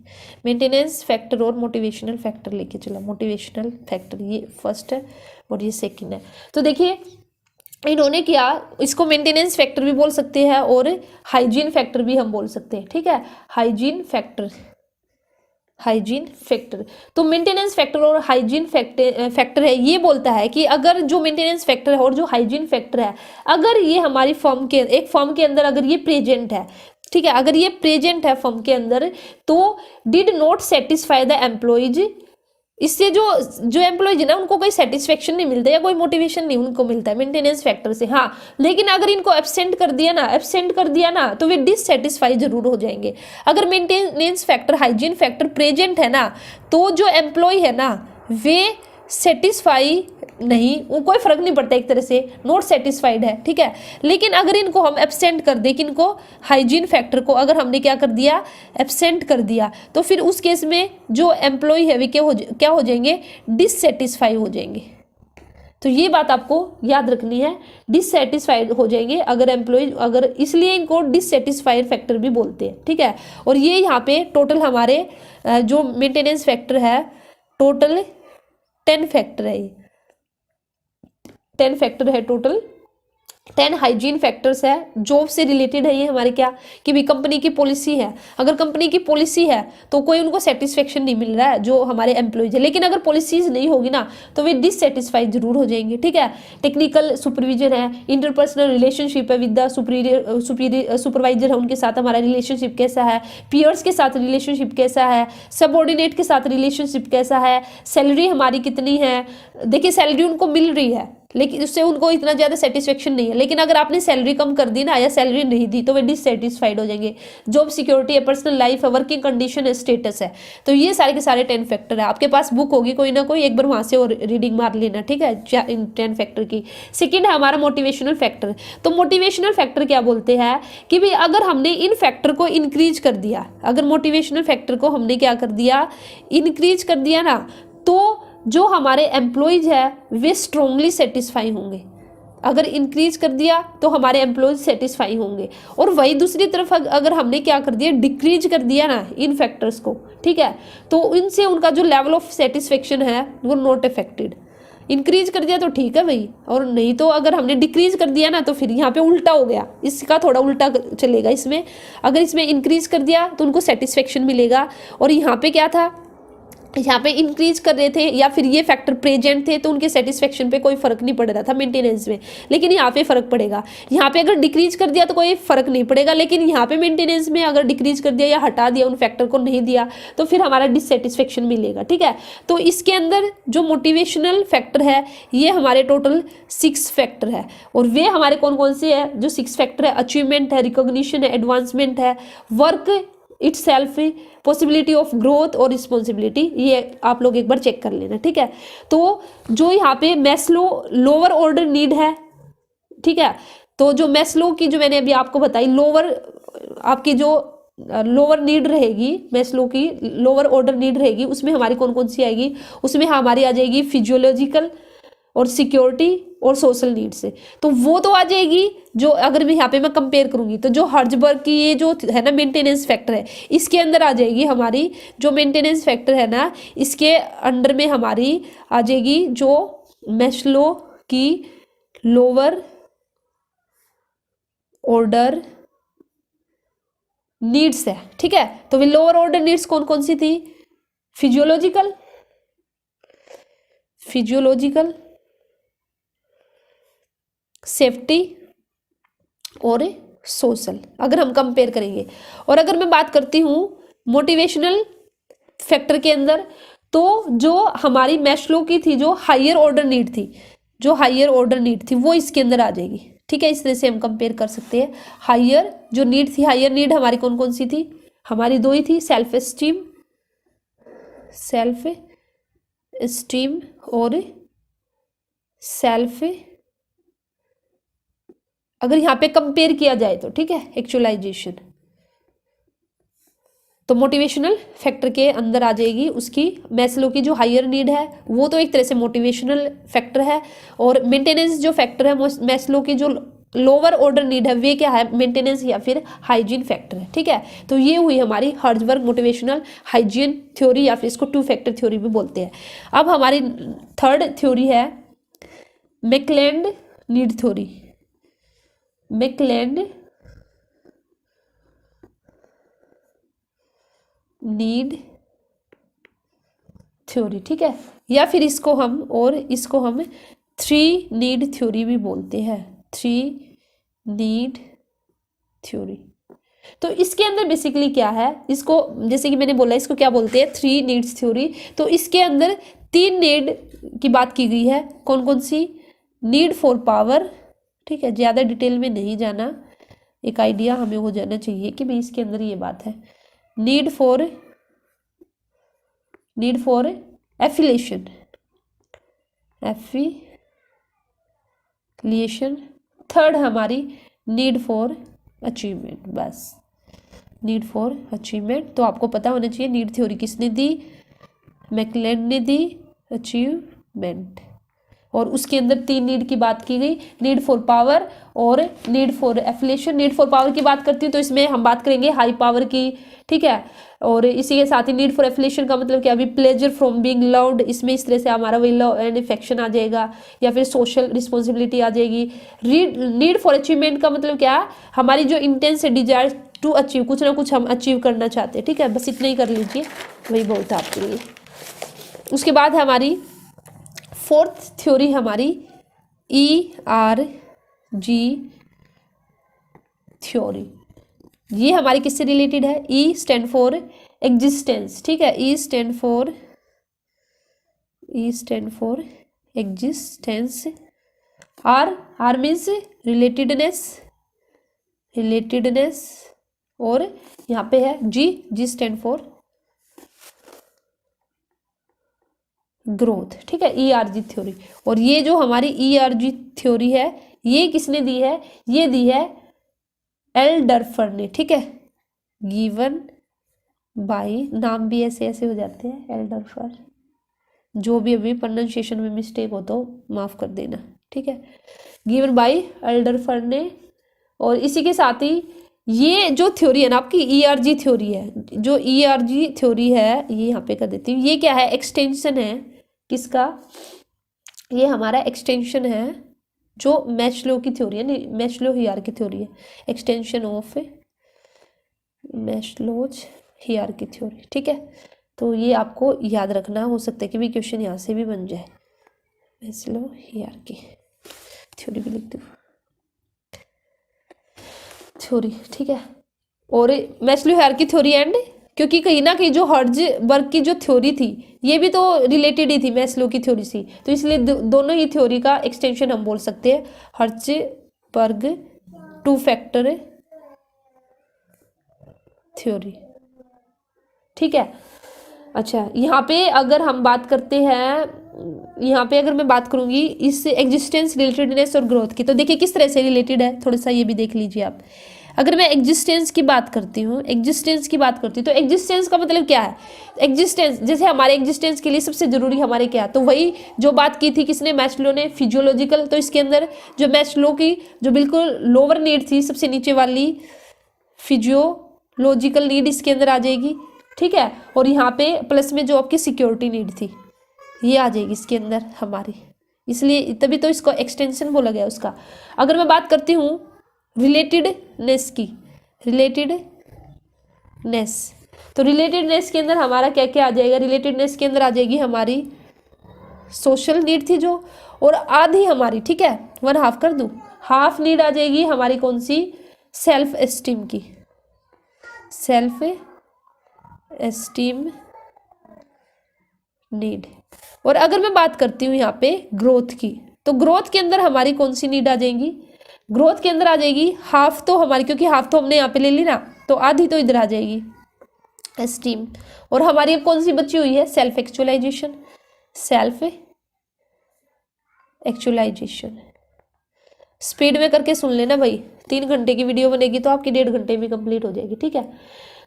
मेंटेनेंस फैक्टर और मोटिवेशनल फैक्टर लेके चला, मोटिवेशनल फैक्टर ये फर्स्ट है और ये सेकंड है। तो देखिए इन्होंने क्या, इसको मेंटेनेंस फैक्टर भी बोल सकते हैं और हाइजीन फैक्टर भी हम बोल सकते हैं, ठीक है, हाइजीन फैक्टर, हाइजीन फैक्टर। तो मेंटेनेंस फैक्टर और हाइजीन फैक्टर है, ये बोलता है कि अगर जो मेंटेनेंस फैक्टर है और जो हाइजीन फैक्टर है, अगर ये हमारी फर्म के एक फर्म के अंदर अगर ये प्रेजेंट है, ठीक है, अगर ये प्रेजेंट है फर्म के अंदर, तो did not satisfy the employees, इससे जो जो एम्प्लॉयज है ना उनको कोई सेटिस्फेक्शन नहीं मिलता या कोई मोटिवेशन नहीं उनको मिलता है मेंटेनेंस फैक्टर से। हाँ, लेकिन अगर इनको एब्सेंट कर दिया ना तो वे डिससेटिस्फाई जरूर हो जाएंगे। अगर maintenance factor hygiene factor present है ना, तो जो एम्प्लॉय है ना वे सेटिस्फाई नहीं, कोई फर्क नहीं पड़ता, एक तरह से नॉट सेटिस्फाइड है, ठीक है। लेकिन अगर इनको हम एब्सेंट कर दे, किनको, हाइजीन फैक्टर को अगर हमने क्या कर दिया, एब्सेंट कर दिया, तो फिर उस केस में जो एम्प्लॉय है वे क्या हो जाएंगे, डिससेटिस्फाई हो जाएंगे। तो ये बात आपको याद रखनी है, डिससेटिस्फाइड हो जाएंगे अगर एम्प्लॉय, अगर, इसलिए इनको डिससेटिस्फाइड फैक्टर भी बोलते हैं, ठीक है। और ये यहाँ पे टोटल हमारे जो मेंटेनेंस फैक्टर है, टोटल 10 फैक्टर है, ये 10 फैक्टर है टोटल, 10 हाइजीन फैक्टर्स है, जॉब से रिलेटेड है ये हमारे, क्या कि भी कंपनी की पॉलिसी है, अगर कंपनी की पॉलिसी है तो कोई उनको सेटिस्फेक्शन नहीं मिल रहा है जो हमारे एम्प्लॉयज है, लेकिन अगर पॉलिसीज नहीं होगी ना तो वे डिससेटिस्फाइड जरूर हो जाएंगे, ठीक है। टेक्निकल सुपरविजन है, इंटरपर्सनल रिलेशनशिप है विद द सुपरवाइजर है, उनके साथ हमारा रिलेशनशिप कैसा है, पीयर्स के साथ रिलेशनशिप कैसा है, सबऑर्डिनेट के साथ रिलेशनशिप कैसा है, सैलरी हमारी कितनी है, देखिए सैलरी उनको मिल रही है लेकिन उससे उनको इतना ज़्यादा सेटिस्फेक्शन नहीं है, लेकिन अगर आपने सैलरी कम कर दी ना या सैलरी नहीं दी तो वे डिससेटिस्फाइड हो जाएंगे। जॉब सिक्योरिटी है, पर्सनल लाइफ है, वर्किंग कंडीशन है, स्टेटस है। तो ये सारे के सारे 10 फैक्टर है। आपके पास बुक होगी कोई ना कोई, एक बार वहाँ से और रीडिंग मार लेना, ठीक है, इन 10 फैक्टर की। सेकेंड है हमारा मोटिवेशनल फैक्टर। तो मोटिवेशनल फैक्टर क्या बोलते हैं कि भाई अगर हमने इन फैक्टर को इंक्रीज कर दिया, अगर मोटिवेशनल फैक्टर को हमने क्या कर दिया, इंक्रीज कर दिया ना, तो जो हमारे एम्प्लॉयज है वे स्ट्रांगली सेटिस्फाई होंगे। अगर इंक्रीज कर दिया तो हमारे एम्प्लॉयज सेटिस्फाई होंगे। और वही दूसरी तरफ अगर हमने क्या कर दिया, डिक्रीज कर दिया ना इन फैक्टर्स को, ठीक है, तो इनसे उनका जो लेवल ऑफ सेटिस्फेक्शन है वो नॉट अफेक्टेड। इंक्रीज कर दिया तो ठीक है भाई, और नहीं तो अगर हमने डिक्रीज कर दिया ना तो फिर यहाँ पे उल्टा हो गया, इसका थोड़ा उल्टा चलेगा इसमें। अगर इसमें इंक्रीज कर दिया तो उनको सेटिस्फेक्शन मिलेगा, और यहाँ पे क्या था, यहाँ पे इंक्रीज कर रहे थे या फिर ये फैक्टर प्रेजेंट थे तो उनके सेटिस्फेक्शन पे कोई फर्क नहीं पड़ रहा था मेंटेनेंस में, लेकिन यहाँ पे फर्क पड़ेगा। यहाँ पे अगर डिक्रीज कर दिया तो कोई फर्क नहीं पड़ेगा, लेकिन यहाँ पे मेंटेनेंस में अगर डिक्रीज कर दिया या हटा दिया, उन फैक्टर को नहीं दिया, तो फिर हमारा डिससेटिस्फेक्शन मिलेगा, ठीक है। तो इसके अंदर जो मोटिवेशनल फैक्टर है ये हमारे टोटल 6 फैक्टर है, और वे हमारे कौन कौन से है, जो 6 फैक्टर है, अचीवमेंट है, रिकॉग्निशन है, एडवांसमेंट है, work itself, possibility of growth और रिस्पॉन्सिबिलिटी। ये आप लोग एक बार चेक कर लेना, ठीक है। तो जो यहाँ पे मैस्लो लोअर ऑर्डर नीड है, ठीक है, तो जो मैस्लो की जो मैंने अभी आपको बताई लोअर आपकी जो लोअर नीड रहेगी, मैस्लो की लोअर ऑर्डर नीड रहेगी, उसमें हमारी कौन कौन सी आएगी, उसमें हमारी आ जाएगी फिजियोलॉजिकल और सिक्योरिटी और सोशल नीड्स से। तो वो तो आ जाएगी जो, अगर मैं यहाँ पे मैं कंपेयर करूंगी तो जो हर्ट्जबर्ग की ये जो है ना मेंटेनेंस फैक्टर है, इसके अंदर आ जाएगी हमारी जो मेंटेनेंस फैक्टर है ना, इसके अंडर में हमारी आ जाएगी जो मैस्लो की लोअर ऑर्डर नीड्स है। ठीक है, तो वे लोअर ऑर्डर नीड्स कौन कौन सी थी, फिजियोलॉजिकल, सेफ्टी और सोशल, अगर हम कंपेयर करेंगे। और अगर मैं बात करती हूँ मोटिवेशनल फैक्टर के अंदर, तो जो हमारी मैस्लो की थी जो हायर ऑर्डर नीड थी, जो हायर ऑर्डर नीड थी वो इसके अंदर आ जाएगी। ठीक है, इस तरह से हम कंपेयर कर सकते हैं। हायर जो नीड थी, हायर नीड हमारी कौन कौन सी थी, हमारी दो ही थी, सेल्फ एस्टीम और सेल्फ, अगर यहाँ पे कंपेयर किया जाए तो, ठीक है, एक्चुअलाइजेशन, तो मोटिवेशनल फैक्टर के अंदर आ जाएगी उसकी मैस्लो की जो हायर नीड है, वो तो एक तरह से मोटिवेशनल फैक्टर है। और मेंटेनेंस जो फैक्टर है मैस्लो की जो लोअर ऑर्डर नीड है, वे क्या है, मेंटेनेंस या फिर हाइजीन फैक्टर है। ठीक है, तो ये हुई हमारी हर्ट्जबर्ग मोटिवेशनल हाइजीन थ्योरी, या फिर इसको टू फैक्टर थ्योरी भी बोलते हैं। अब हमारी थर्ड थ्योरी है मैकलेलैंड नीड थ्योरी, मैकलेलैंड नीड थ्योरी। ठीक है, या फिर इसको हम थ्री नीड थ्योरी भी बोलते हैं, थ्री नीड थ्योरी। तो इसके अंदर बेसिकली क्या है, इसको जैसे कि मैंने बोला, इसको क्या बोलते हैं, थ्री नीड्स थ्योरी। तो इसके अंदर तीन नीड की बात की गई है, कौन कौन सी, नीड फॉर पावर। ठीक है, ज़्यादा डिटेल में नहीं जाना, एक आइडिया हमें हो जाना चाहिए कि भाई इसके अंदर ये बात है। नीड फॉर एफिलिएशन, थर्ड हमारी नीड फॉर अचीवमेंट, बस नीड फॉर अचीवमेंट। तो आपको पता होना चाहिए नीड थ्योरी किसने दी, मैकलेलैंड ने दी, अचीवमेंट। और उसके अंदर तीन नीड की बात की गई, नीड फॉर पावर और need for affiliation. Need for power की बात करती हूँ तो इसमें हम बात करेंगे हाई पावर की। ठीक है, और इसी के साथ ही नीड फॉर एफिलिएशन का मतलब क्या, अभी प्लेजर फ्रॉम बीइंग लव्ड, इसमें इस तरह से हमारा वही लव एंड अफेक्शन आ जाएगा, या फिर सोशल रिस्पॉन्सिबिलिटी आ जाएगी। नीड फॉर अचीवमेंट का मतलब क्या, हमारी जो इंटेंस डिजायर टू अचीव, कुछ ना कुछ हम अचीव करना चाहते हैं। ठीक है, बस इतना ही कर लीजिए, वही बहुत है आपके लिए। उसके बाद है हमारी फोर्थ थ्योरी, हमारी ERG थ्योरी। ये हमारी किससे रिलेटेड है, E स्टैंड फॉर एग्जिस्टेंस। ठीक है, E stand for existence, R means relatedness, और यहाँ पे है G स्टैंड फॉर ग्रोथ। ठीक है, ERG थ्योरी। और ये जो हमारी ERG थ्योरी है, ये किसने दी है, ये दी है एल डर्फर ने। ठीक है, गिवन बाय, नाम भी ऐसे ऐसे हो जाते हैं, एल डर्फर, जो भी अभी प्रोनाउंसिएशन में मिस्टेक हो तो माफ कर देना। ठीक है, गिवन बाय एल डर्फर ने। और इसी के साथ ही ये जो थ्योरी है ना आपकी ERG थ्योरी है, जो ERG थ्योरी है, ये यहाँ पे कर देती हूँ, ये क्या है, एक्सटेंशन है किसका, ये हमारा एक्सटेंशन है जो मैस्लो की थ्योरी है, मैस्लो हियरार्की थ्योरी है, extension of Maslow's hierarchy theory. ठीक है, तो ये आपको याद रखना, हो सकता है कि भी क्वेश्चन यहाँ से भी बन जाए, मैस्लो हियरार्की थ्योरी भी लिख दो थ्योरी। ठीक है, और मैस्लो हियरार्की थ्योरी एंड, क्योंकि कहीं ना कहीं जो हर्ट्जबर्ग की जो थ्योरी थी ये भी तो रिलेटेड ही थी मैस्लो की थ्योरी से, तो इसलिए दोनों ही थ्योरी का एक्सटेंशन हम बोल सकते हैं हर्ट्जबर्ग टू फैक्टर थ्योरी। ठीक है, अच्छा यहाँ पे अगर हम बात करते हैं, यहाँ पे अगर मैं बात करूंगी इस एग्जिस्टेंस, रिलेटेडनेस और ग्रोथ की, तो देखिए किस तरह से रिलेटेड है, थोड़ा सा ये भी देख लीजिए आप। अगर मैं एग्जिस्टेंस की बात करती हूँ, तो एग्जिस्टेंस का मतलब क्या है? एग्जिस्टेंस, जैसे हमारे एग्जिस्टेंस के लिए सबसे जरूरी हमारे क्या है, तो वही जो बात की थी किसने, मैस्लो ने, फिजियोलॉजिकल। तो इसके अंदर जो मैस्लो की जो बिल्कुल लोअर नीड थी, सबसे नीचे वाली, फिजियोलॉजिकल नीड इसके अंदर आ जाएगी, ठीक है। और यहाँ पे प्लस में जो आपकी सिक्योरिटी नीड थी ये आ जाएगी इसके अंदर हमारी, इसलिए तभी तो इसको एक्सटेंशन बोला गया उसका। अगर मैं बात करती हूँ रिलेटेडनेस की, रिलेटेडनेस, तो रिलेटेडनेस के अंदर हमारा क्या क्या आ जाएगा? रिलेटेडनेस के अंदर आ जाएगी हमारी सोशल नीड थी जो, और आधी हमारी, ठीक है, 1/2 कर दूं, हाफ नीड आ जाएगी हमारी कौन सी? सेल्फ एस्टीम की, सेल्फ एस्टीम नीड। और अगर मैं बात करती हूँ यहाँ पे ग्रोथ की, तो ग्रोथ के अंदर हमारी कौन सी नीड आ जाएगी? ग्रोथ के अंदर आ जाएगी हाफ तो हमारी, क्योंकि हाफ तो हमने यहाँ पे ले ली ना, तो आधी तो इधर आ जाएगी एस्टीम। और हमारी अब कौन सी बची हुई है? Self actualization, self actualization. Speed में करके सुन लेना भाई, 3 घंटे की वीडियो बनेगी तो आपकी 1.5 घंटे में कंप्लीट हो जाएगी, ठीक है।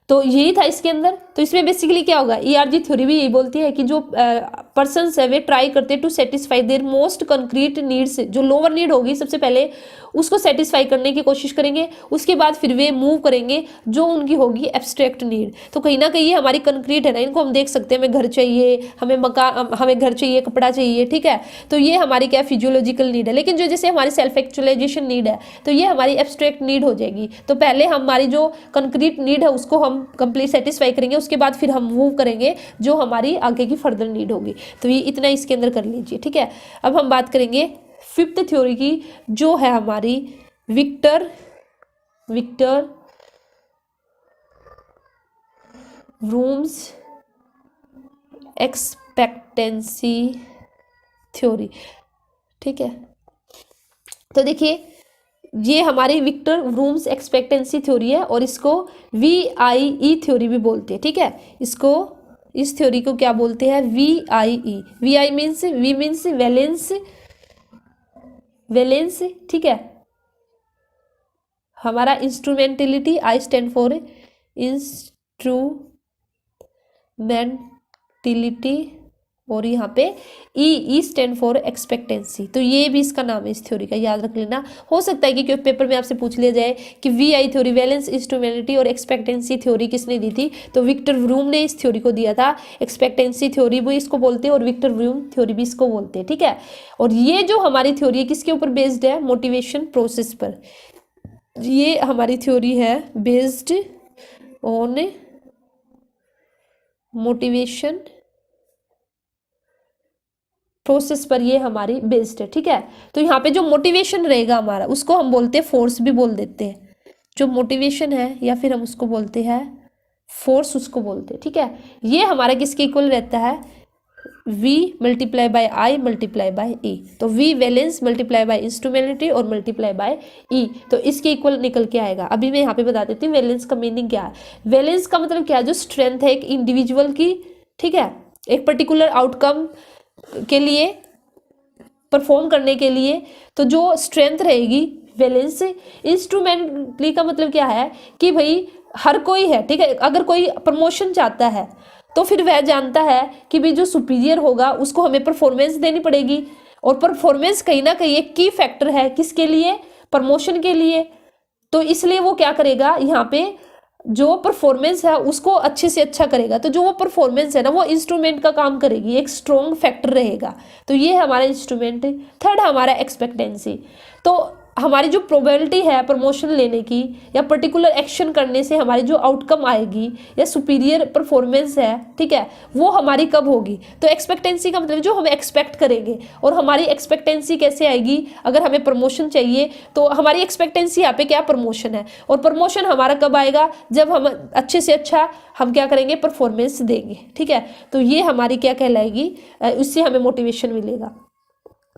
तो यही था इसके अंदर। तो इसमें बेसिकली क्या होगा, ईआरजी थ्योरी भी यही बोलती है कि जो पर्सन्स है वे ट्राई करते हैं to satisfy their most concrete needs, जो लोअर नीड होगी सबसे पहले उसको सेटिस्फाई करने की कोशिश करेंगे, उसके बाद फिर वे मूव करेंगे जो उनकी होगी एब्स्ट्रैक्ट नीड। तो कहीं ना कहीं ये हमारी कंक्रीट है ना, इनको हम देख सकते हैं, हमें घर चाहिए, हमें मकान, हमें घर चाहिए, कपड़ा चाहिए, ठीक है। तो ये हमारी क्या फिजियोलॉजिकल नीड है। लेकिन जो जैसे हमारी सेल्फ एक्चुअलाइजेशन नीड है तो ये हमारी एब्स्ट्रैक्ट नीड हो जाएगी। तो पहले हमारी जो कंक्रीट नीड है उसको हम कंप्लीट सेटिस्फाई करेंगे, उसके बाद फिर हम मूव करेंगे जो हमारी आगे की फर्दर नीड होगी। तो ये इतना इसके अंदर कर लीजिए, ठीक है। अब हम बात करेंगे 5th थ्योरी की, जो है हमारी विक्टर रूम्स एक्सपेक्टेंसी थ्योरी, ठीक है। तो देखिए ये हमारी विक्टर रूम्स एक्सपेक्टेंसी थ्योरी है और इसको VIE थ्योरी भी बोलते हैं, ठीक है। इसको, इस थ्योरी को क्या बोलते हैं? VIE। VI means, V means valence, ठीक है। हमारा इंस्ट्रूमेंटेलिटी, I स्टैंड फॉर इंस्ट्रूमेंटिलिटी, और यहाँ पे E स्टैंड फॉर एक्सपेक्टेंसी। तो ये भी इसका नाम है इस थ्योरी का, याद रख लेना। हो सकता है कि पेपर में आपसे पूछ लिया जाए कि VI थ्योरी, वैलेंस, इंस्ट्रूमेंटिलिटी और एक्सपेक्टेंसी थ्योरी किसने दी थी? तो विक्टर व्रूम ने इस थ्योरी को दिया था। एक्सपेक्टेंसी थ्योरी भी इसको बोलते हैं और विक्टर व्रूम थ्योरी भी इसको बोलते हैं, ठीक है। और ये जो हमारी थ्योरी है किसके ऊपर बेस्ड है? मोटिवेशन प्रोसेस पर। ये हमारी थ्योरी है बेस्ड ऑन मोटिवेशन प्रोसेस पर, ये हमारी बेस्ड है, ठीक है। तो यहाँ पे जो मोटिवेशन रहेगा हमारा उसको हम बोलते हैं फोर्स भी बोल देते हैं, जो मोटिवेशन है, या फिर हम उसको बोलते हैं फोर्स, उसको बोलते हैं, ठीक है। ये हमारा किसके इक्वल रहता है? V multiply by I multiply by E। तो V वैलेंस मल्टीप्लाई बाय इंस्ट्रूमेंटिलिटी और मल्टीप्लाई बाय E, तो इसके इक्वल निकल के आएगा। अभी मैं यहाँ पे बता देती हूँ वैलेंस का मीनिंग क्या है। वैलेंस का मतलब क्या है? जो स्ट्रेंथ है एक इंडिविजुअल की, ठीक है, एक पर्टिकुलर आउटकम के लिए, परफॉर्म करने के लिए, तो जो स्ट्रेंथ रहेगी वैलेंस। इंस्ट्रूमेंटली का मतलब क्या है कि भाई हर कोई है, ठीक है, अगर कोई प्रमोशन चाहता है तो फिर वह जानता है कि भाई जो सुपीरियर होगा उसको हमें परफॉर्मेंस देनी पड़ेगी, और परफॉर्मेंस कहीं ना कहीं एक की फैक्टर है किसके लिए? प्रमोशन के लिए। तो इसलिए वो क्या करेगा, यहाँ पे जो परफॉर्मेंस है उसको अच्छे से अच्छा करेगा। तो जो वो परफॉर्मेंस है ना वो इंस्ट्रूमेंट का काम करेगी, एक स्ट्रॉन्ग फैक्टर रहेगा। तो ये हमारा इंस्ट्रूमेंट है। थर्ड हमारा एक्सपेक्टेंसी। तो हमारी जो प्रोबेबिलिटी है प्रमोशन लेने की या पर्टिकुलर एक्शन करने से हमारी जो आउटकम आएगी या सुपीरियर परफॉर्मेंस है, ठीक है, वो हमारी कब होगी? तो एक्सपेक्टेंसी का मतलब जो हम एक्सपेक्ट करेंगे। और हमारी एक्सपेक्टेंसी कैसे आएगी? अगर हमें प्रमोशन चाहिए तो हमारी एक्सपेक्टेंसी यहाँ पे क्या? प्रमोशन है। और प्रमोशन हमारा कब आएगा? जब हम अच्छे से अच्छा हम क्या करेंगे? परफॉर्मेंस देंगे, ठीक है। तो ये हमारी क्या कहलाएगी? उससे हमें मोटिवेशन मिलेगा।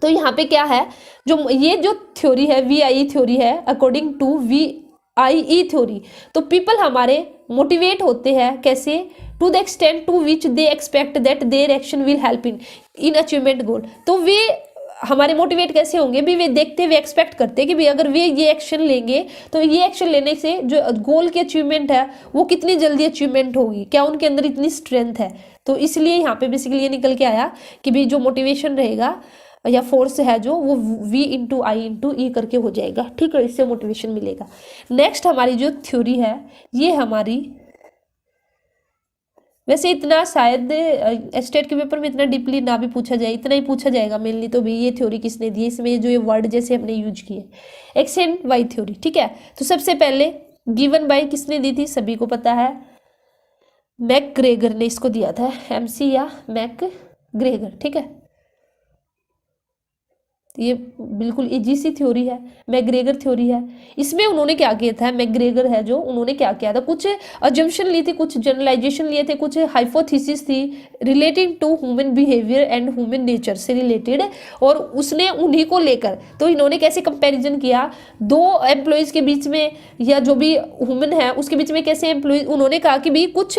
तो यहाँ पे क्या है, जो ये जो थ्योरी है VIE थ्योरी है, अकॉर्डिंग टू VIE थ्योरी, तो पीपल हमारे मोटिवेट होते हैं कैसे? To the extent to which they expect that their action will help in achievement goal. तो वे हमारे मोटिवेट कैसे होंगे भी, वे देखते हुए एक्सपेक्ट करते हैं कि भी अगर वे ये एक्शन लेंगे तो ये एक्शन लेने से जो गोल की अचीवमेंट है वो कितनी जल्दी अचीवमेंट होगी, क्या उनके अंदर इतनी स्ट्रेंथ है। तो इसलिए यहाँ पे बेसिकली ये निकल के आया कि भी जो मोटिवेशन रहेगा या फोर्स है जो वो V इंटू आई इंटू ई करके हो जाएगा, ठीक है, इससे मोटिवेशन मिलेगा। नेक्स्ट हमारी जो थ्योरी है ये हमारी, वैसे इतना शायद स्टेट के पेपर में इतना डीपली ना भी पूछा जाए, इतना ही पूछा जाएगा मेनली तो भी ये थ्योरी किसने दी है, इसमें जो ये वर्ड जैसे हमने यूज किए एक्स एंड वाई थ्योरी, ठीक है। तो सबसे पहले गिवन बाय किसने दी थी, सभी को पता है, मैकग्रेगर ने इसको दिया था, MC या मैकग्रेगर, ठीक है। ये बिल्कुल इजी सी थ्योरी है, मैकग्रेगर थ्योरी है। इसमें उन्होंने क्या किया था, मैकग्रेगर है जो, उन्होंने क्या किया था, कुछ अजम्पशन ली थी, कुछ जनरलाइजेशन लिए थे, कुछ हाइपोथेसिस थी relating to human behaviour and human nature से रिलेटेड, और उसने उन्हीं को लेकर तो इन्होंने कैसे कंपैरिजन किया दो एम्प्लॉयज़ के बीच में या जो भी ह्यूमन है उसके बीच में, कैसे एम्प्लॉय, उन्होंने कहा कि भी कुछ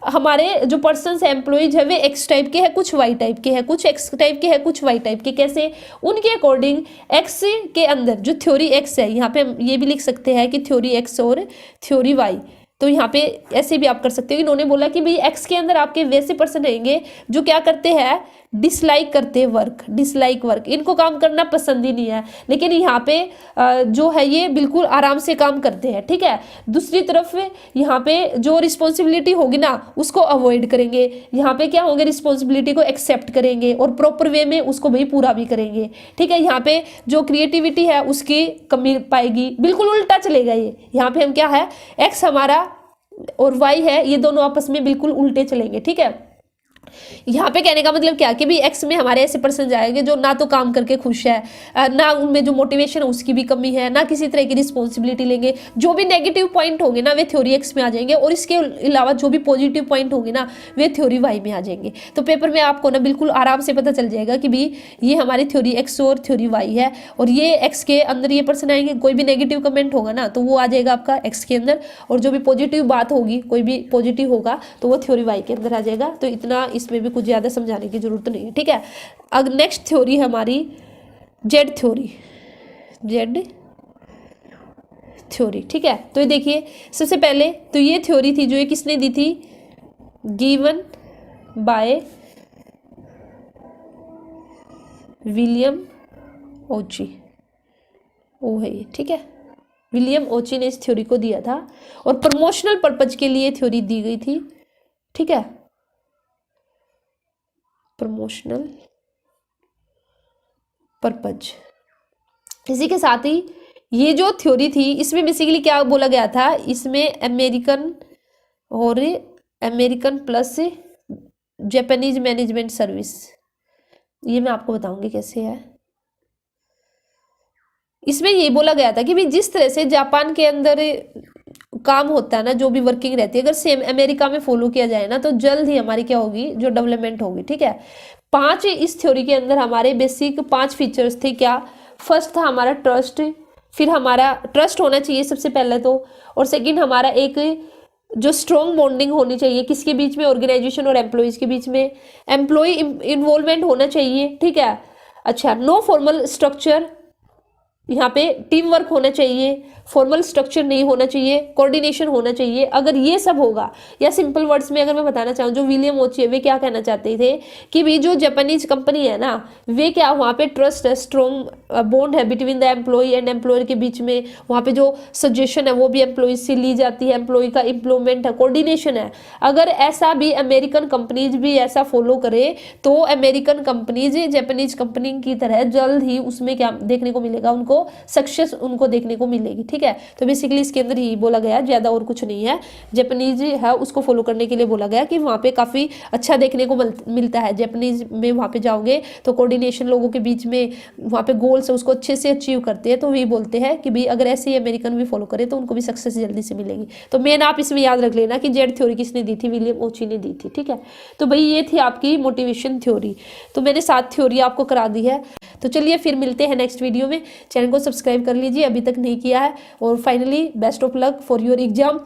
हमारे जो पर्सन्स एम्प्लॉयज है वे एक्स टाइप के हैं, कुछ वाई टाइप के हैं, कुछ एक्स टाइप के हैं, कुछ वाई टाइप के, कैसे उनके अकॉर्डिंग एक्स के अंदर जो थ्योरी एक्स है, यहाँ पे हम ये भी लिख सकते हैं कि थ्योरी एक्स और थ्योरी वाई, तो यहाँ पे ऐसे भी आप कर सकते हो। इन्होंने बोला कि भाई एक्स के अंदर आपके वैसे पर्सन रहेंगे जो क्या करते हैं, डिसलाइक करते हैं वर्क, डिसलाइक वर्क, इनको काम करना पसंद ही नहीं है, लेकिन यहाँ पे जो है ये बिल्कुल आराम से काम करते हैं, ठीक है। दूसरी तरफ यहाँ पे जो रिस्पॉन्सिबिलिटी होगी ना उसको अवॉइड करेंगे, यहाँ पे क्या होंगे, रिस्पॉन्सिबिलिटी को एक्सेप्ट करेंगे और प्रॉपर वे में उसको भाई पूरा भी करेंगे, ठीक है। यहाँ पे जो क्रिएटिविटी है उसकी कमी पाएगी, बिल्कुल उल्टा चलेगा ये। यहाँ पे हम क्या है, एक्स हमारा और वाई है, ये दोनों आपस में बिल्कुल उल्टे चलेंगे, ठीक है। यहाँ पे कहने का मतलब क्या कि भी एक्स में हमारे ऐसे पर्सन जाएंगे जो ना तो काम करके खुश है, ना उनमें जो मोटिवेशन है उसकी भी कमी है, ना किसी तरह की रिस्पॉन्सिबिलिटी लेंगे, जो भी नेगेटिव पॉइंट होंगे ना वे थ्योरी एक्स में आ जाएंगे, और इसके अलावा जो भी पॉजिटिव पॉइंट होंगे ना वे थ्योरी वाई में आ जाएंगे। तो पेपर में आपको ना बिल्कुल आराम से पता चल जाएगा कि भी ये हमारी थ्योरी एक्स और थ्योरी वाई है, और ये एक्स के अंदर ये पर्सन आएंगे, कोई भी नेगेटिव कमेंट होगा ना तो वो आ जाएगा आपका एक्स के अंदर, और जो भी पॉजिटिव बात होगी, कोई भी पॉजिटिव होगा तो वो थ्योरी वाई के अंदर आ जाएगा। तो इतना इसमें भी कुछ ज़्यादा समझाने की जरूरत नहीं है, ठीक है। अब नेक्स्ट थ्योरी हमारी जेड थ्योरी, जेड थ्योरी, ठीक है। तो ये देखिए सबसे पहले तो ये थ्योरी थी जो ये किसने दी थी, गिवन बाय विलियम ओची, वो है ये, ठीक है। विलियम ओची ने इस थ्योरी को दिया था और प्रमोशनल पर्पज के लिए थ्योरी दी गई थी, ठीक है, प्रमोशनल पर्पज। इसी के साथ ही ये जो थ्योरी थी इसमें बेसिकली क्या बोला गया था, इसमें अमेरिकन और American plus Japanese management service, ये मैं आपको बताऊंगी कैसे है। इसमें ये बोला गया था कि भाई जिस तरह से जापान के अंदर काम होता है ना, जो भी वर्किंग रहती है, अगर सेम अमेरिका में फॉलो किया जाए ना तो जल्द ही हमारी क्या होगी, जो डेवलपमेंट होगी, ठीक है। 5 इस थ्योरी के अंदर हमारे बेसिक 5 फीचर्स थे, क्या, फर्स्ट था हमारा ट्रस्ट, फिर हमारा ट्रस्ट होना चाहिए सबसे पहले तो, और सेकंड हमारा एक जो स्ट्रॉन्ग बॉन्डिंग होनी चाहिए किसके बीच में, ऑर्गेनाइजेशन और एम्प्लॉयज के बीच में, एम्प्लॉय इन्वॉल्वमेंट होना चाहिए, ठीक है। अच्छा, नो फॉर्मल स्ट्रक्चर, यहाँ पे टीम वर्क होना चाहिए, फॉर्मल स्ट्रक्चर नहीं होना चाहिए, कोऑर्डिनेशन होना चाहिए। अगर ये सब होगा, या सिंपल वर्ड्स में अगर मैं बताना चाहूँ, जो विलियम ओची है वे क्या कहना चाहते थे कि भी जो जापानीज कंपनी है ना वे क्या, वहाँ पे ट्रस्ट है, स्ट्रॉन्ग बॉन्ड है between the employee and employer के बीच में, वहाँ पे जो सजेशन है वो भी एम्प्लॉय से ली जाती है, एम्प्लॉय का इम्प्लॉयमेंट है, कोऑर्डिनेशन है। अगर ऐसा भी अमेरिकन कंपनीज भी ऐसा फॉलो करे तो अमेरिकन कंपनीज जापानीज कंपनी की तरह जल्द ही उसमें क्या देखने को मिलेगा, उनको सक्सेस उनको देखने को मिलेगी, ठीक है। तो बेसिकली इसके अंदर ही बोला गया, ज्यादा और कुछ नहीं है। जापानीज है उसको फॉलो करने के लिए बोला गया कि वहाँ पे काफी अच्छा देखने को मिलता है। जापानीज में वहाँ पे जाओगे तो कोऑर्डिनेशन लोगों के बीच में, वहाँ पे गोल्स है उसको अच्छे से अचीव करते हैं। तो वही बोलते हैं कि भाई अगर ऐसे ही अमेरिकन भी फॉलो करे तो उनको भी सक्सेस जल्दी से मिलेगी। तो मेन आप इसमें याद रख लेना कि जेड थ्योरी किसने दी थी, विलियम ओची ने दी थी, ठीक है। तो भाई ये थी आपकी मोटिवेशन थ्योरी। तो मैंने 7 थ्योरी आपको करा दी है। तो चलिए फिर मिलते हैं नेक्स्ट वीडियो में। चैनल को सब्सक्राइब कर लीजिए अभी तक नहीं किया है, और finally best of luck for your exam.